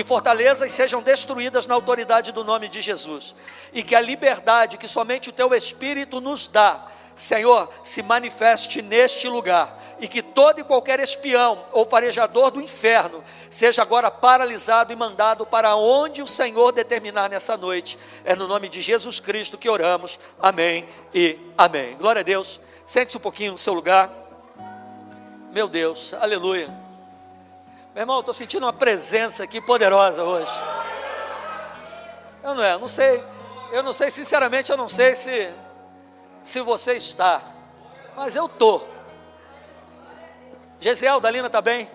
que fortalezas sejam destruídas na autoridade do nome de Jesus, e que a liberdade que somente o Teu Espírito nos dá, Senhor, se manifeste neste lugar, e que todo e qualquer espião ou farejador do inferno seja agora paralisado e mandado para onde o Senhor determinar nessa noite. É no nome de Jesus Cristo que oramos, amém e amém. Glória a Deus. Sente-se um pouquinho no seu lugar. Meu Deus, aleluia. Meu irmão, estou sentindo uma presença aqui poderosa hoje. Eu não sei, sinceramente, eu não sei se você está, mas eu estou. Gesiel, Dalina está bem?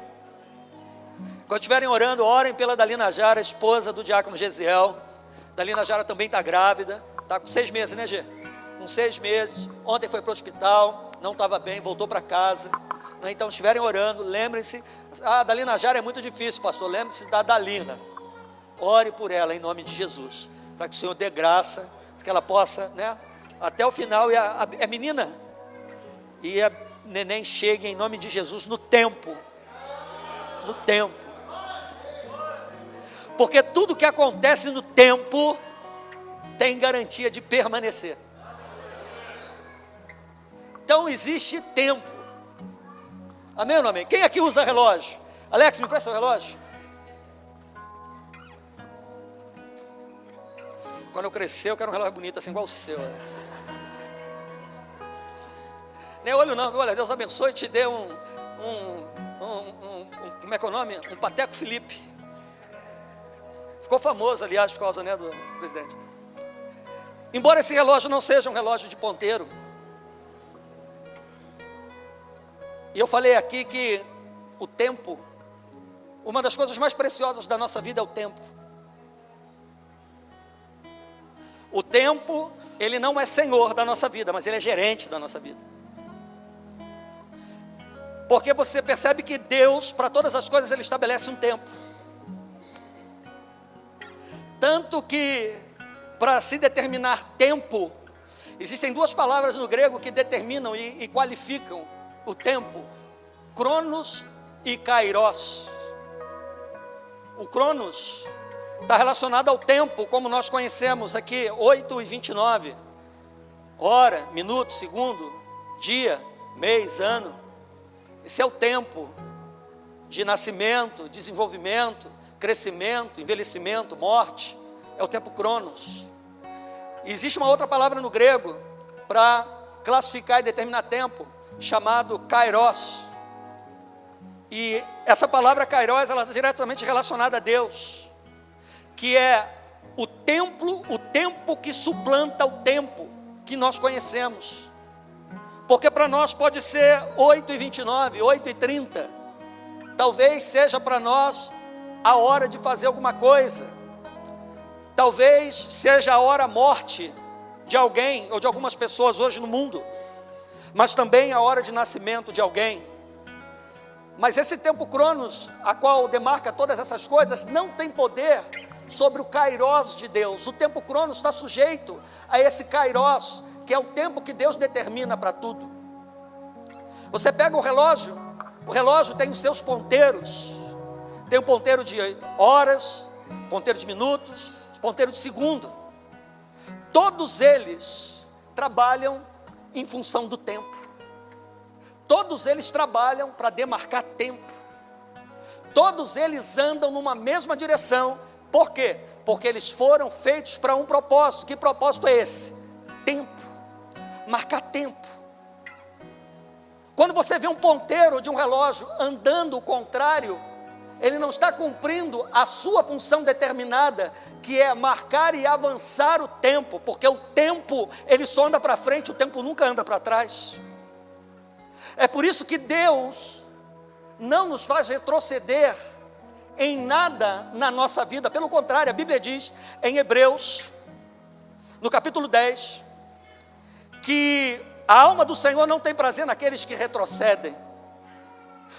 Quando estiverem orando, orem pela Dalina Jara, esposa do diácono Gesiel. Dalina Jara também está grávida, está com 6 meses, né, Gê? Com 6 meses, ontem foi para o hospital, não estava bem, voltou para casa. Então, estiverem orando, lembrem-se. A Dalina Jara é muito difícil, pastor, lembre-se da Dalina. Ore por ela em nome de Jesus, para que o Senhor dê graça, para que ela possa, né, até o final, é menina, e a neném chegue em nome de Jesus no tempo, porque tudo que acontece no tempo tem garantia de permanecer. Então existe tempo, amém ou não amém? Quem aqui usa relógio? Alex, me presta o relógio. Quando eu crescer, eu quero um relógio bonito, assim, igual o seu, Alex. Nem olho não, olha, Deus abençoe e te dê como é que é o nome? Um Pateco Felipe. Ficou famoso, aliás, por causa, né, do presidente. Embora esse relógio não seja um relógio de ponteiro, e eu falei aqui que o tempo, uma das coisas mais preciosas da nossa vida é o tempo. O tempo, ele não é senhor da nossa vida, mas ele é gerente da nossa vida. Porque você percebe que Deus, para todas as coisas, ele estabelece um tempo. Tanto que, para se determinar tempo, existem 2 palavras no grego que determinam e qualificam o tempo: cronos e kairos. O cronos está relacionado ao tempo, como nós conhecemos aqui, 8:29, hora, minuto, segundo, dia, mês, ano. Esse é o tempo de nascimento, desenvolvimento, crescimento, envelhecimento, morte. É o tempo cronos. E existe uma outra palavra no grego para classificar e determinar tempo, chamado kairos. E essa palavra kairos, ela está diretamente relacionada a Deus, que é o tempo que suplanta o tempo que nós conhecemos. Porque para nós pode ser 8:29, 8:30. Talvez seja para nós a hora de fazer alguma coisa. Talvez seja a hora morte de alguém ou de algumas pessoas hoje no mundo. Mas também a hora de nascimento de alguém. Mas esse tempo cronos, a qual demarca todas essas coisas, não tem poder sobre o kairos de Deus. O tempo cronos está sujeito a esse kairos, que é o tempo que Deus determina para tudo. Você pega o relógio tem os seus ponteiros. Tem um ponteiro de horas, ponteiro de minutos, ponteiro de segundo. Todos eles trabalham em função do tempo. Todos eles trabalham para demarcar tempo. Todos eles andam numa mesma direção. Por quê? Porque eles foram feitos para um propósito. Que propósito é esse? Tempo. Marcar tempo. Quando você vê um ponteiro de um relógio andando o contrário, ele não está cumprindo a sua função determinada, que é marcar e avançar o tempo, porque o tempo, ele só anda para frente, o tempo nunca anda para trás. É por isso que Deus não nos faz retroceder em nada na nossa vida. Pelo contrário, a Bíblia diz em Hebreus, no capítulo 10, que a alma do Senhor não tem prazer naqueles que retrocedem.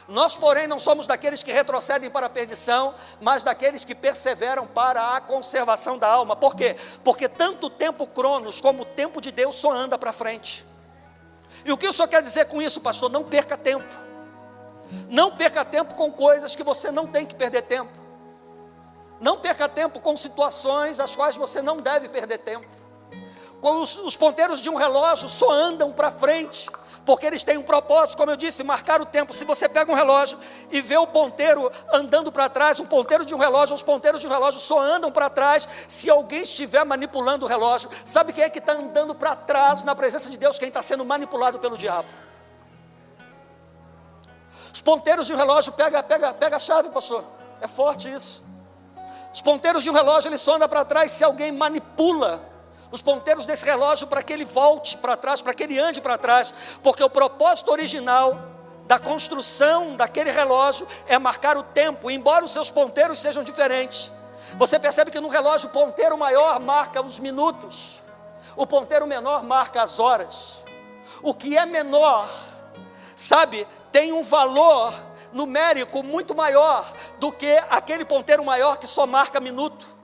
Nós, porém, não somos daqueles que retrocedem para a perdição, mas daqueles que perseveram para a conservação da alma. Por quê? Porque tanto o tempo cronos como o tempo de Deus só anda para frente. E o que o senhor quer dizer com isso, pastor? Não perca tempo. Não perca tempo com coisas que você não tem que perder tempo. Não perca tempo com situações às quais você não deve perder tempo. Com os ponteiros de um relógio só andam para frente, porque eles têm um propósito, como eu disse, marcar o tempo. Se você pega um relógio e vê o ponteiro andando para trás, um ponteiro de um relógio, os ponteiros de um relógio só andam para trás se alguém estiver manipulando o relógio. Sabe quem é que está andando para trás na presença de Deus? Quem está sendo manipulado pelo diabo. Os ponteiros de um relógio, pega a chave, pastor, é forte isso. Os ponteiros de um relógio, ele só anda para trás se alguém manipula os ponteiros desse relógio para que ele volte para trás, para que ele ande para trás, porque o propósito original da construção daquele relógio é marcar o tempo, embora os seus ponteiros sejam diferentes. Você percebe que no relógio o ponteiro maior marca os minutos, o ponteiro menor marca as horas. O que é menor, sabe, tem um valor numérico muito maior do que aquele ponteiro maior que só marca minuto.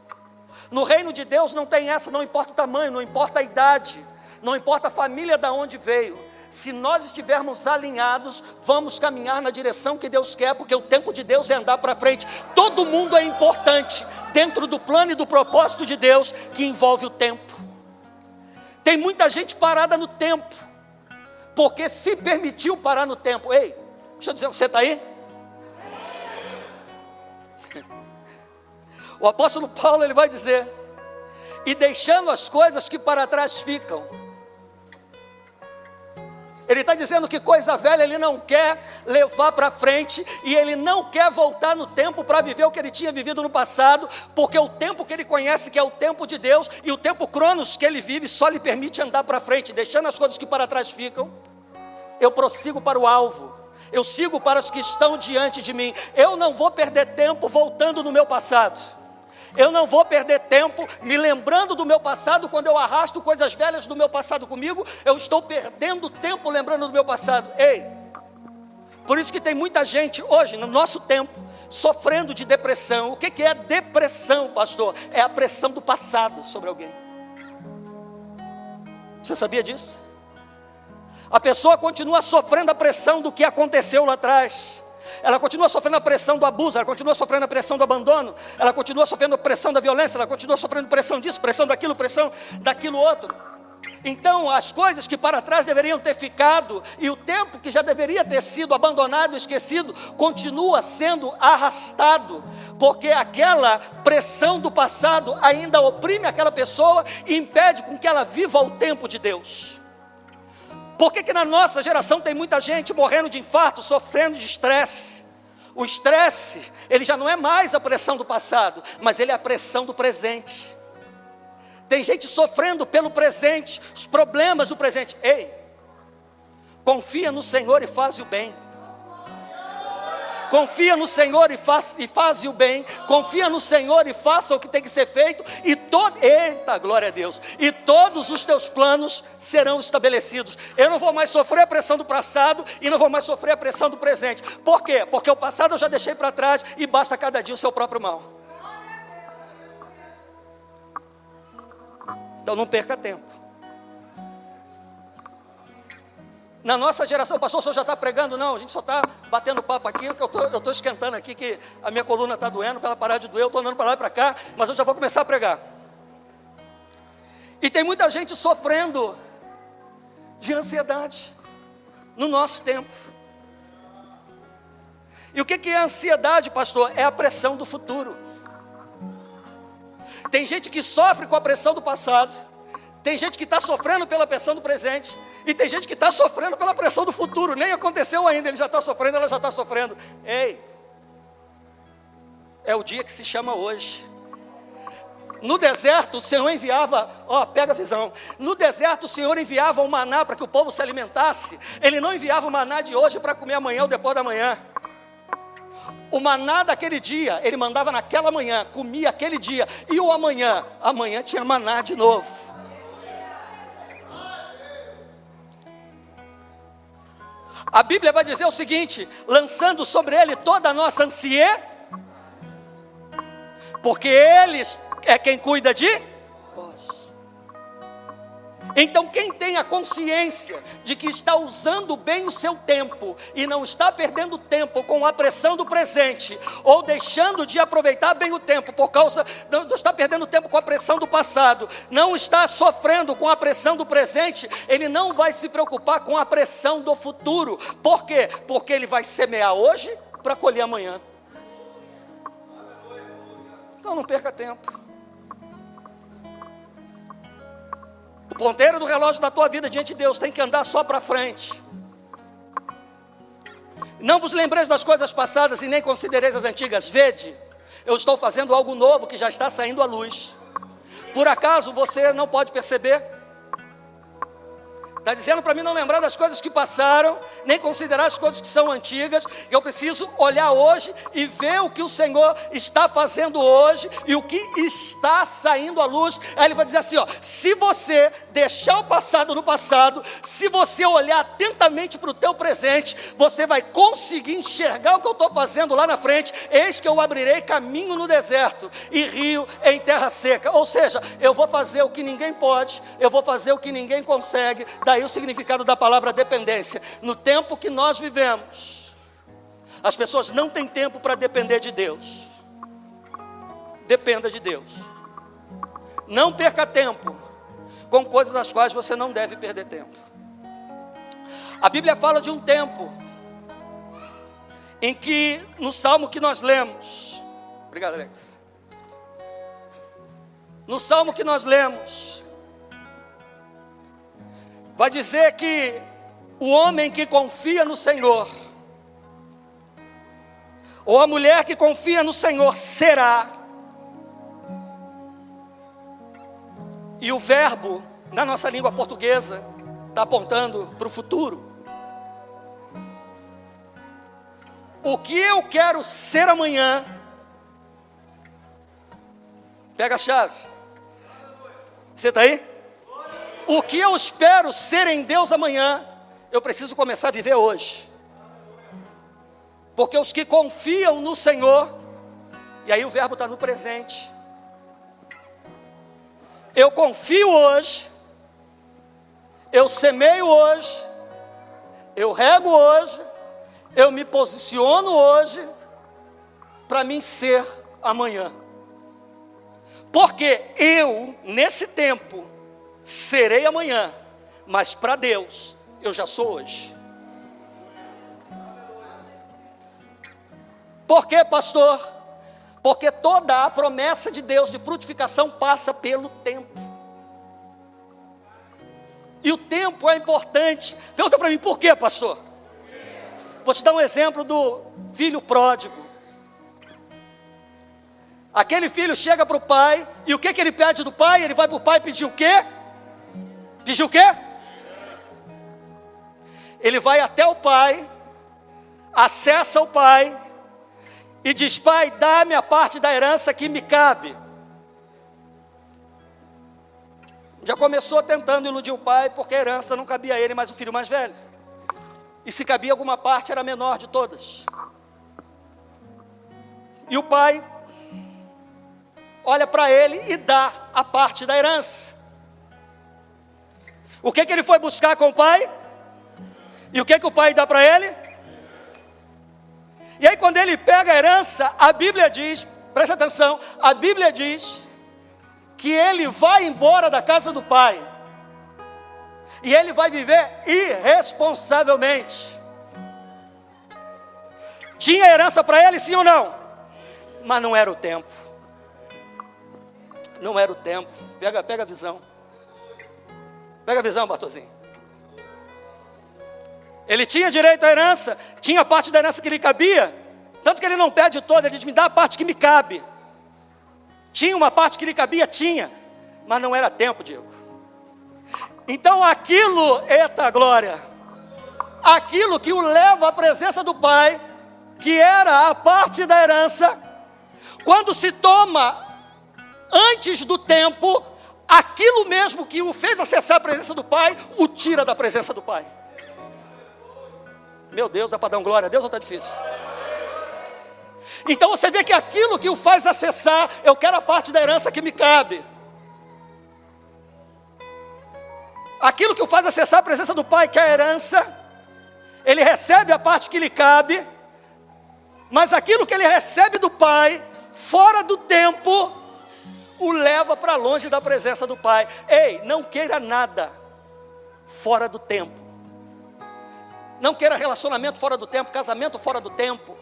No reino de Deus não tem essa, não importa o tamanho, não importa a idade, não importa a família de onde veio. Se nós estivermos alinhados, vamos caminhar na direção que Deus quer, porque o tempo de Deus é andar para frente. Todo mundo é importante dentro do plano e do propósito de Deus que envolve o tempo. Tem muita gente parada no tempo, porque se permitiu parar no tempo. Ei, deixa eu dizer, você está aí? O apóstolo Paulo, ele vai dizer: e deixando as coisas que para trás ficam. Ele está dizendo que coisa velha ele não quer levar para frente, e ele não quer voltar no tempo para viver o que ele tinha vivido no passado, porque o tempo que ele conhece, que é o tempo de Deus, e o tempo cronos que ele vive, só lhe permite andar para frente. Deixando as coisas que para trás ficam, eu prossigo para o alvo, eu sigo para os que estão diante de mim. Eu não vou perder tempo voltando no meu passado. Eu não vou perder tempo me lembrando do meu passado. Quando eu arrasto coisas velhas do meu passado comigo, eu estou perdendo tempo lembrando do meu passado. Ei, por isso que tem muita gente hoje, no nosso tempo, sofrendo de depressão. O que é depressão, pastor? É a pressão do passado sobre alguém. Você sabia disso? A pessoa continua sofrendo a pressão do que aconteceu lá atrás. Ela continua sofrendo a pressão do abuso, ela continua sofrendo a pressão do abandono, ela continua sofrendo a pressão da violência, ela continua sofrendo pressão disso, pressão daquilo, pressão daquilo outro. Então as coisas que para trás deveriam ter ficado, e o tempo que já deveria ter sido abandonado, esquecido, continua sendo arrastado, porque aquela pressão do passado ainda oprime aquela pessoa e impede com que ela viva o tempo de Deus. Por que na nossa geração tem muita gente morrendo de infarto, sofrendo de estresse? O estresse, ele já não é mais a pressão do passado, mas ele é a pressão do presente. Tem gente sofrendo pelo presente, os problemas do presente. Ei, confia no Senhor e faz o bem. Confia no Senhor e faz o bem. Confia no Senhor e faça o que tem que ser feito. Eita, glória a Deus. E todos os teus planos serão estabelecidos. Eu não vou mais sofrer a pressão do passado e não vou mais sofrer a pressão do presente. Por quê? Porque o passado eu já deixei para trás e basta cada dia o seu próprio mal. Então não perca tempo. Na nossa geração, pastor, o senhor já está pregando? Não, a gente só está batendo papo aqui, que eu estou esquentando aqui, que a minha coluna está doendo, para ela parar de doer, eu estou andando para lá e para cá, mas eu já vou começar a pregar. E tem muita gente sofrendo de ansiedade no nosso tempo. E o que é ansiedade, pastor? É a pressão do futuro. Tem gente que sofre com a pressão do passado, tem gente que está sofrendo pela pressão do presente, e tem gente que está sofrendo pela pressão do futuro. Nem aconteceu ainda, ele já está sofrendo, ela já está sofrendo. Ei, é o dia que se chama hoje. No deserto o Senhor enviava, pega a visão. No deserto o Senhor enviava um maná para que o povo se alimentasse. Ele não enviava o maná de hoje para comer amanhã ou depois da manhã. O maná daquele dia, ele mandava naquela manhã, comia aquele dia. E o amanhã tinha maná de novo. A Bíblia vai dizer o seguinte: lançando sobre ele toda a nossa ansiedade, porque ele é quem cuida de vós. Então quem tem a consciência de que está usando bem o seu tempo e não está perdendo tempo com a pressão do presente, ou deixando de aproveitar bem o tempo por causa, não está perdendo tempo com a pressão do passado, não está sofrendo com a pressão do presente, ele não vai se preocupar com a pressão do futuro. Por quê? Porque ele vai semear hoje para colher amanhã. Então não perca tempo. O ponteiro do relógio da tua vida diante de Deus tem que andar só para frente. Não vos lembreis das coisas passadas e nem considereis as antigas. Vede, eu estou fazendo algo novo que já está saindo à luz. Por acaso você não pode perceber? Está dizendo para mim não lembrar das coisas que passaram, nem considerar as coisas que são antigas. Eu preciso olhar hoje e ver o que o Senhor está fazendo hoje e o que está saindo à luz. Aí ele vai dizer assim, ó: se você deixar o passado no passado, se você olhar atentamente para o teu presente, você vai conseguir enxergar o que eu estou fazendo lá na frente. Eis que eu abrirei caminho no deserto e rio em terra seca. Ou seja, eu vou fazer o que ninguém pode, eu vou fazer o que ninguém consegue. Daí o significado da palavra dependência. No tempo que nós vivemos, as pessoas não têm tempo para depender de Deus. Dependa de Deus. Não perca tempo com coisas das quais você não deve perder tempo. A Bíblia fala de um tempo em que, no salmo que nós lemos, obrigado, Alex. No salmo que nós lemos, vai dizer que o homem que confia no Senhor, ou a mulher que confia no Senhor, será. E o verbo, na nossa língua portuguesa, está apontando para o futuro. O que eu quero ser amanhã, pega a chave. Você está aí? O que eu espero ser em Deus amanhã, eu preciso começar a viver hoje. Porque os que confiam no Senhor, e aí o verbo está no presente. Eu confio hoje, eu semeio hoje, eu rego hoje, eu me posiciono hoje, para mim ser amanhã. Porque eu, nesse tempo, serei amanhã, mas para Deus, eu já sou hoje. Por quê, pastor? Porque toda a promessa de Deus de frutificação passa pelo tempo. E o tempo é importante. Pergunta para mim, por quê, pastor? Vou te dar um exemplo do filho pródigo. Aquele filho chega para o pai, e o que ele pede do pai? Ele vai para o pai pedir o quê? Pedir o quê? Ele vai até o pai, acessa o pai, e diz: pai, dá-me a parte da herança que me cabe. Já começou tentando iludir o pai, porque a herança não cabia a ele, mas o filho mais velho. E se cabia alguma parte, era a menor de todas. E o pai olha para ele e dá a parte da herança. O que ele foi buscar com o pai? E o que o pai dá para ele? E aí quando ele pega a herança, a Bíblia diz, presta atenção, a Bíblia diz que ele vai embora da casa do pai. E ele vai viver irresponsavelmente. Tinha herança para ele, sim ou não? Mas não era o tempo. Não era o tempo. Pega a visão. Pega a visão, Bartozinho. Ele tinha direito à herança, tinha parte da herança que lhe cabia, tanto que ele não pede toda, ele diz: me dá a parte que me cabe. Tinha uma parte que lhe cabia? Tinha, mas não era tempo, Diego. Então aquilo, eita glória, aquilo que o leva à presença do pai, que era a parte da herança, quando se toma antes do tempo, aquilo mesmo que o fez acessar a presença do pai, o tira da presença do pai. Meu Deus, dá para dar um glória a Deus ou está difícil? Então você vê que aquilo que o faz acessar, eu quero a parte da herança que me cabe. aquilo que o faz acessar a presença do Pai, que é a herança, ele recebe a parte que lhe cabe, mas aquilo que ele recebe do Pai, fora do tempo, o leva para longe da presença do Pai. Ei, não queira nada fora do tempo. Não queira relacionamento fora do tempo, casamento fora do tempo.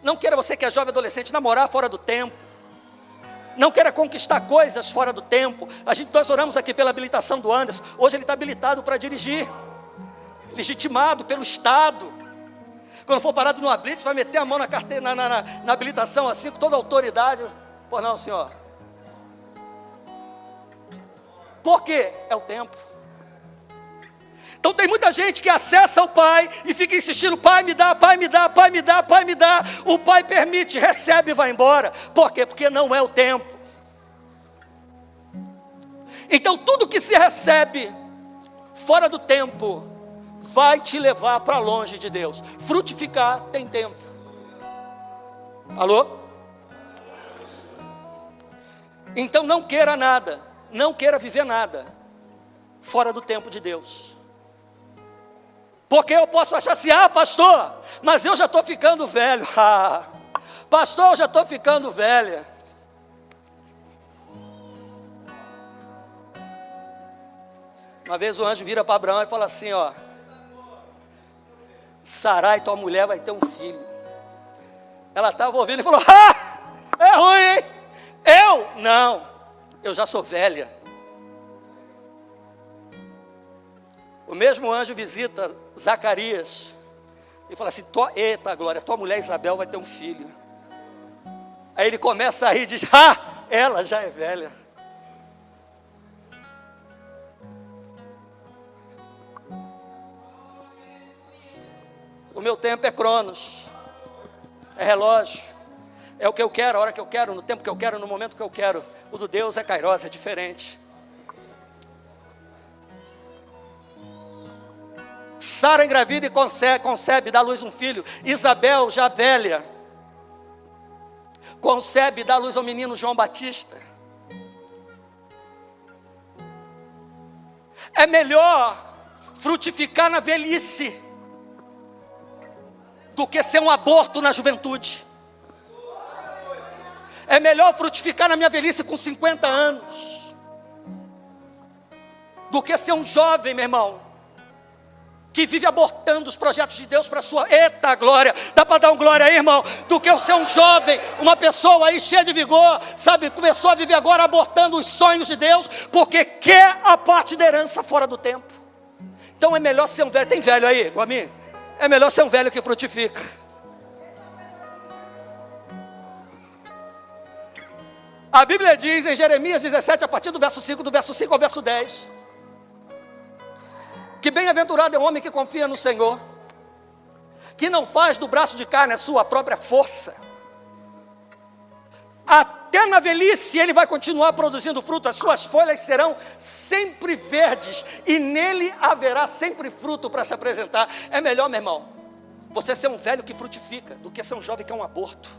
Não queira, você que é jovem adolescente, namorar fora do tempo. Não queira conquistar coisas fora do tempo. Nós oramos aqui pela habilitação do Anderson. Hoje ele está habilitado para dirigir, legitimado pelo Estado. Quando for parado numa blitz, vai meter a mão na carteira, na habilitação assim, com toda a autoridade. Pô, não, senhor. Por quê? É o tempo. Então tem muita gente que acessa o Pai e fica insistindo: Pai me dá, Pai me dá, Pai me dá, Pai me dá. O Pai permite, recebe e vai embora. Por quê? Porque não é o tempo. Então tudo que se recebe fora do tempo vai te levar para longe de Deus. Frutificar tem tempo. Alô? Então não queira nada, não queira viver nada fora do tempo de Deus. Porque eu posso achar assim: ah, pastor, mas eu já estou ficando velho. Ah, pastor, eu já estou ficando velha. Uma vez o anjo vira para Abraão e fala assim: ó, Sarai, tua mulher, vai ter um filho. Ela estava ouvindo e falou: ah, é ruim, hein? Eu? Não, eu já sou velha. O mesmo anjo visita Zacarias e fala assim: eita glória, tua mulher Isabel vai ter um filho. Aí ele começa a rir e diz: ah, ela já é velha. O meu tempo é Cronos, é relógio, é o que eu quero, a hora que eu quero, no tempo que eu quero, no momento que eu quero. O do Deus é Kairos, é diferente. Sara engravida e concebe, dá à luz um filho. Isabel, já velha, concebe e dá à luz ao menino João Batista. É melhor frutificar na velhice do que ser um aborto na juventude. É melhor frutificar na minha velhice com 50 anos do que ser um jovem, meu irmão, que vive abortando os projetos de Deus para a sua... Eita glória, dá para dar um glória aí, irmão? Do que eu ser um jovem, uma pessoa aí cheia de vigor, sabe, começou a viver agora abortando os sonhos de Deus, porque quer a parte da herança fora do tempo. Então é melhor ser um velho. Tem velho aí, igual a mim? É melhor ser um velho que frutifica. A Bíblia diz em Jeremias 17, a partir do verso 5, do verso 5 ao verso 10, que bem-aventurado é o homem que confia no Senhor, que não faz do braço de carne a sua própria força. Até na velhice ele vai continuar produzindo fruto, as suas folhas serão sempre verdes, e nele haverá sempre fruto para se apresentar. É melhor, meu irmão, você ser um velho que frutifica, do que ser um jovem que é um aborto.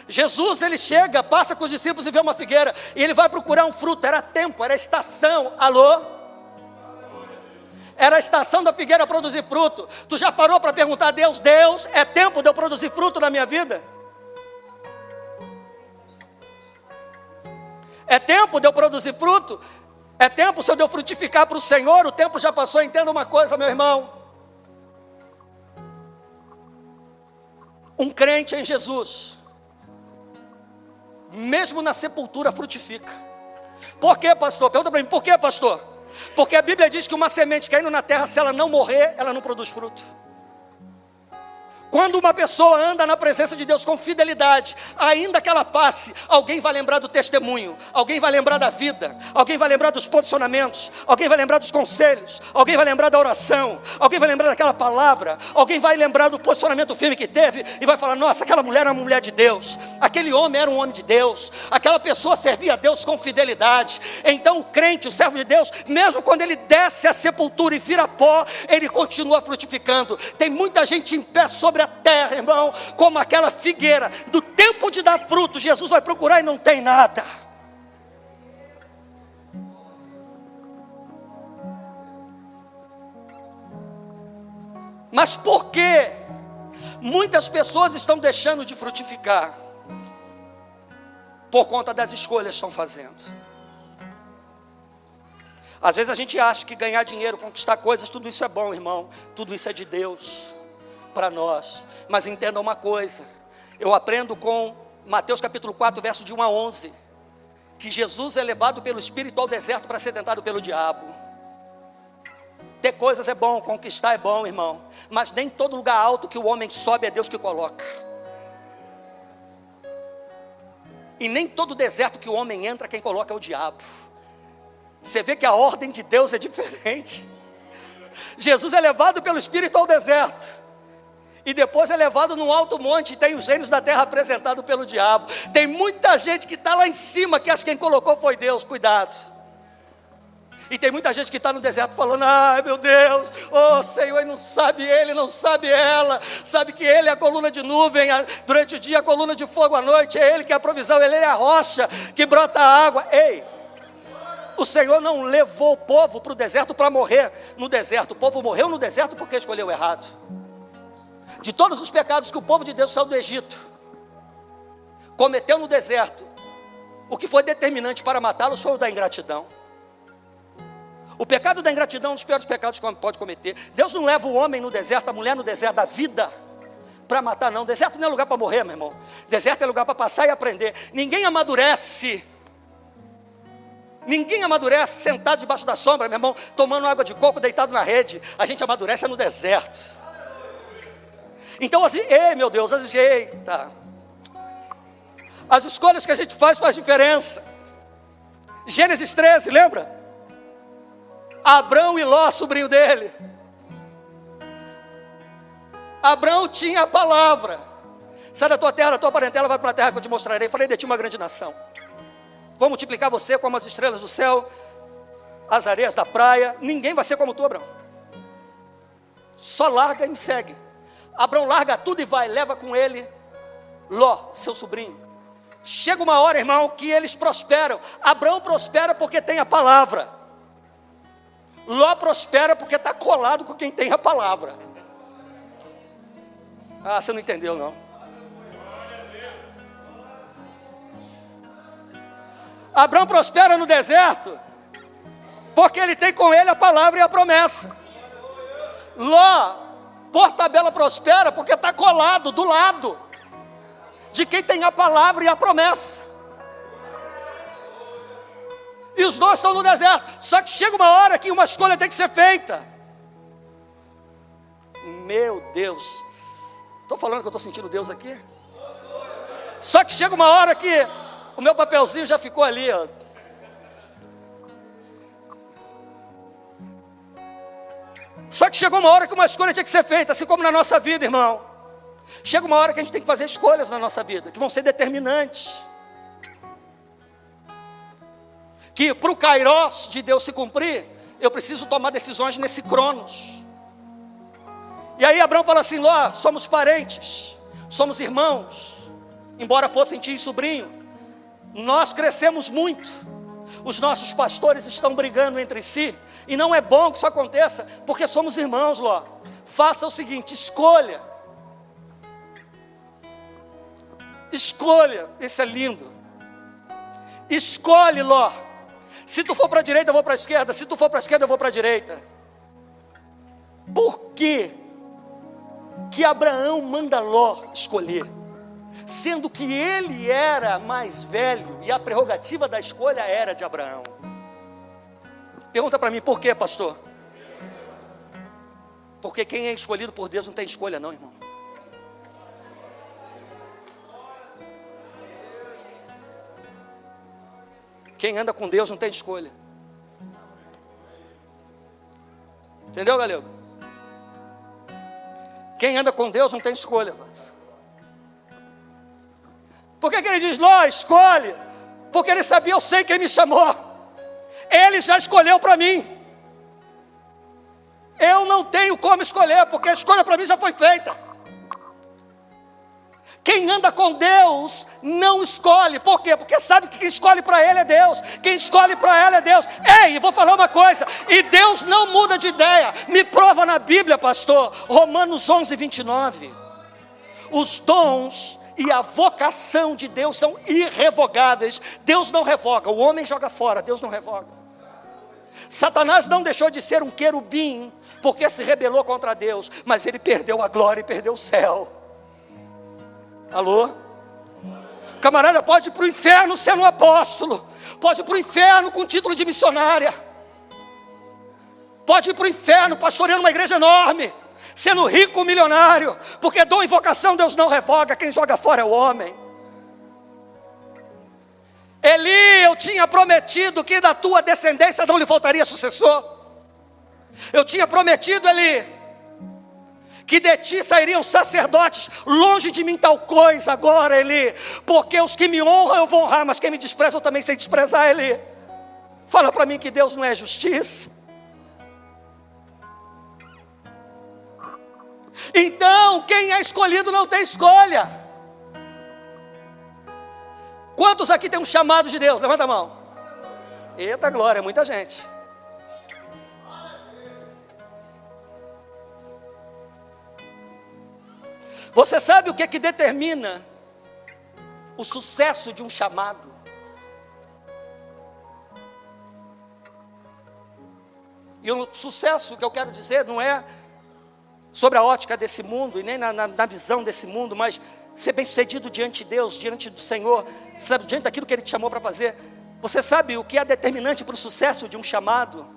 Jesus, ele chega, passa com os discípulos e vê uma figueira, e ele vai procurar um fruto. Era tempo, era estação. Alô? Era a estação da figueira produzir fruto. Tu já parou para perguntar a Deus: Deus, é tempo de eu produzir fruto na minha vida? É tempo de eu produzir fruto? É tempo de eu frutificar para o Senhor? O tempo já passou. Entenda uma coisa, meu irmão: um crente em Jesus, mesmo na sepultura, frutifica. Por quê, pastor? Pergunta para mim: por quê, pastor? Porque a Bíblia diz que uma semente caindo na terra, se ela não morrer, ela não produz fruto. Quando uma pessoa anda na presença de Deus com fidelidade, ainda que ela passe, alguém vai lembrar do testemunho, alguém vai lembrar da vida, alguém vai lembrar dos posicionamentos, alguém vai lembrar dos conselhos, alguém vai lembrar da oração, alguém vai lembrar daquela palavra, alguém vai lembrar do posicionamento firme que teve e vai falar: nossa, aquela mulher era uma mulher de Deus, aquele homem era um homem de Deus, aquela pessoa servia a Deus com fidelidade. Então o crente, o servo de Deus, mesmo quando ele desce a sepultura e vira pó, ele continua frutificando. Tem muita gente em pé sobre a terra, irmão, como aquela figueira, do tempo de dar fruto, Jesus vai procurar e não tem nada. Mas por que muitas pessoas estão deixando de frutificar? Por conta das escolhas que estão fazendo. Às vezes a gente acha que ganhar dinheiro, conquistar coisas, tudo isso é bom, irmão. Tudo isso é de Deus para nós. Mas entenda uma coisa, eu aprendo com Mateus capítulo 4, verso de 1 a 11, que Jesus é levado pelo Espírito ao deserto para ser tentado pelo diabo. Ter coisas é bom, conquistar é bom, irmão, mas nem todo lugar alto que o homem sobe é Deus que coloca. E nem todo deserto que o homem entra, quem coloca é o diabo. Você vê que a ordem de Deus é diferente. Jesus é levado pelo Espírito ao deserto, e depois é levado num alto monte, e tem os reinos da terra apresentados pelo diabo. Tem muita gente que está lá em cima, que acha que quem colocou foi Deus, cuidado. E tem muita gente que está no deserto falando: ai meu Deus, oh Senhor, ele não sabe ele, não sabe ela. Sabe que ele é a coluna de nuvem durante o dia, a coluna de fogo à noite. É ele que é a provisão, ele é a rocha que brota a água. Ei, o Senhor não levou o povo para o deserto para morrer no deserto. O povo morreu no deserto porque escolheu errado. De todos os pecados que o povo de Deus saiu do Egito, cometeu no deserto, o que foi determinante para matá-los foi o da ingratidão. O pecado da ingratidão é um dos piores pecados que o homem pode cometer. Deus não leva o homem no deserto, a mulher no deserto da vida, para matar não. Deserto não é lugar para morrer, meu irmão. Deserto é lugar para passar e aprender. Ninguém amadurece sentado debaixo da sombra, meu irmão, tomando água de coco, deitado na rede. A gente amadurece no deserto. Então, assim, ei meu Deus, eita, as escolhas que a gente faz diferença. Gênesis 13, lembra? Abrão e Ló, sobrinho dele. Abrão tinha a palavra: sai da tua terra, da tua parentela, vai para a terra que eu te mostrarei. Falei de ti uma grande nação. Vou multiplicar você como as estrelas do céu, as areias da praia. Ninguém vai ser como tu, Abrão. Só larga e me segue. Abrão larga tudo e vai, leva com ele Ló, seu sobrinho. Chega uma hora, irmão, que eles prosperam. Abrão prospera porque tem a palavra. Ló prospera porque está colado com quem tem a palavra. Ah, você não entendeu não. Abrão prospera no deserto porque ele tem com ele a palavra e a promessa. Ló, por tabela, prospera porque está colado do lado de quem tem a palavra e a promessa. E os dois estão no deserto. Só que chega uma hora que uma escolha tem que ser feita. Meu Deus, estou falando que eu estou sentindo Deus aqui? Só que chega uma hora que o meu papelzinho já ficou ali, ó. Só que chegou uma hora que uma escolha tinha que ser feita, assim como na nossa vida, irmão. Chega uma hora que a gente tem que fazer escolhas na nossa vida, que vão ser determinantes. Que para o Kairos de Deus se cumprir, eu preciso tomar decisões nesse Cronos. E aí Abrão fala assim: Ló, somos parentes, somos irmãos, embora fossem tio e sobrinho, nós crescemos muito. Os nossos pastores estão brigando entre si, e não é bom que isso aconteça, porque somos irmãos, Ló. Faça o seguinte, escolha. Escolha, isso é lindo. Escolhe, Ló. Se tu for para a direita, eu vou para a esquerda. Se tu for para a esquerda, eu vou para a direita. Por quê que Abraão manda Ló escolher? Sendo que ele era mais velho e a prerrogativa da escolha era de Abraão. Pergunta para mim, por quê, pastor? Porque quem é escolhido por Deus não tem escolha não, irmão. Quem anda com Deus não tem escolha. Entendeu, galera? Quem anda com Deus não tem escolha. Por que ele diz, Ló, escolhe? Porque ele sabia, eu sei quem me chamou. Ele já escolheu para mim. Eu não tenho como escolher, porque a escolha para mim já foi feita. Quem anda com Deus não escolhe. Por quê? Porque sabe que quem escolhe para ele é Deus. Quem escolhe para ela é Deus. Ei, vou falar uma coisa. E Deus não muda de ideia. Me prova na Bíblia, pastor. Romanos 11, 29. Os dons e a vocação de Deus são irrevogáveis. Deus não revoga. O homem joga fora, Deus não revoga. Satanás não deixou de ser um querubim porque se rebelou contra Deus, mas ele perdeu a glória e perdeu o céu. Alô? Camarada pode ir para o inferno sendo um apóstolo, pode ir para o inferno com título de missionária, pode ir para o inferno pastoreando uma igreja enorme, sendo rico, milionário, porque dom e vocação Deus não revoga, quem joga fora é o homem. Eli, eu tinha prometido que da tua descendência não lhe faltaria sucessor. Eu tinha prometido, Eli, que de ti sairiam sacerdotes. Longe de mim tal coisa agora, Eli, porque os que me honram eu vou honrar, mas quem me despreza eu também sei desprezar, Eli. Fala para mim que Deus não é justiça. Então, quem é escolhido não tem escolha. Quantos aqui tem um chamado de Deus? Levanta a mão. Eita glória, muita gente. Você sabe o que determina o sucesso de um chamado? E o sucesso que eu quero dizer não é sobre a ótica desse mundo e nem na visão desse mundo, mas ser bem sucedido diante de Deus, diante do Senhor, sabe, diante daquilo que Ele te chamou para fazer. Você sabe o que é determinante para o sucesso de um chamado?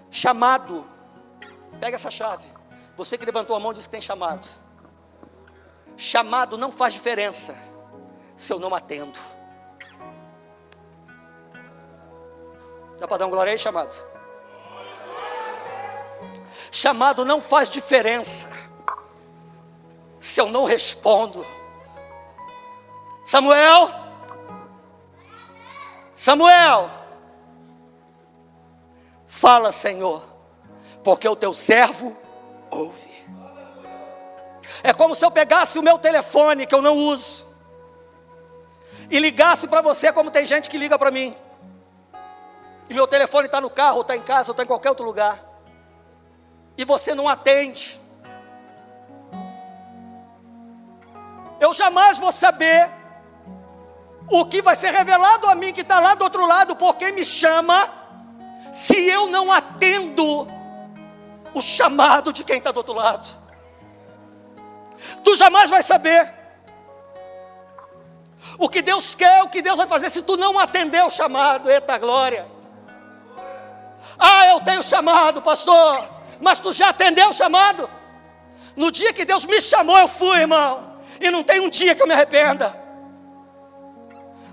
Chamado, pega essa chave. Você que levantou a mão disse que tem chamado. Chamado não faz diferença se eu não atendo. Dá para dar um glória aí, chamado? Chamado não faz diferença se eu não respondo. Samuel, fala, Senhor, porque o teu servo ouve. É como se eu pegasse o meu telefone, que eu não uso, e ligasse para você, como tem gente que liga para mim, e meu telefone está no carro, está em casa, ou está em qualquer outro lugar, e você não atende. Eu jamais vou saber o que vai ser revelado a mim, que está lá do outro lado, por quem me chama, se eu não atendo o chamado de quem está do outro lado. Tu jamais vai saber o que Deus quer, o que Deus vai fazer, se tu não atender o chamado. Eita glória. Ah, eu tenho chamado, pastor, mas tu já atendeu o chamado? No dia que Deus me chamou eu fui, irmão, e não tem um dia que eu me arrependa.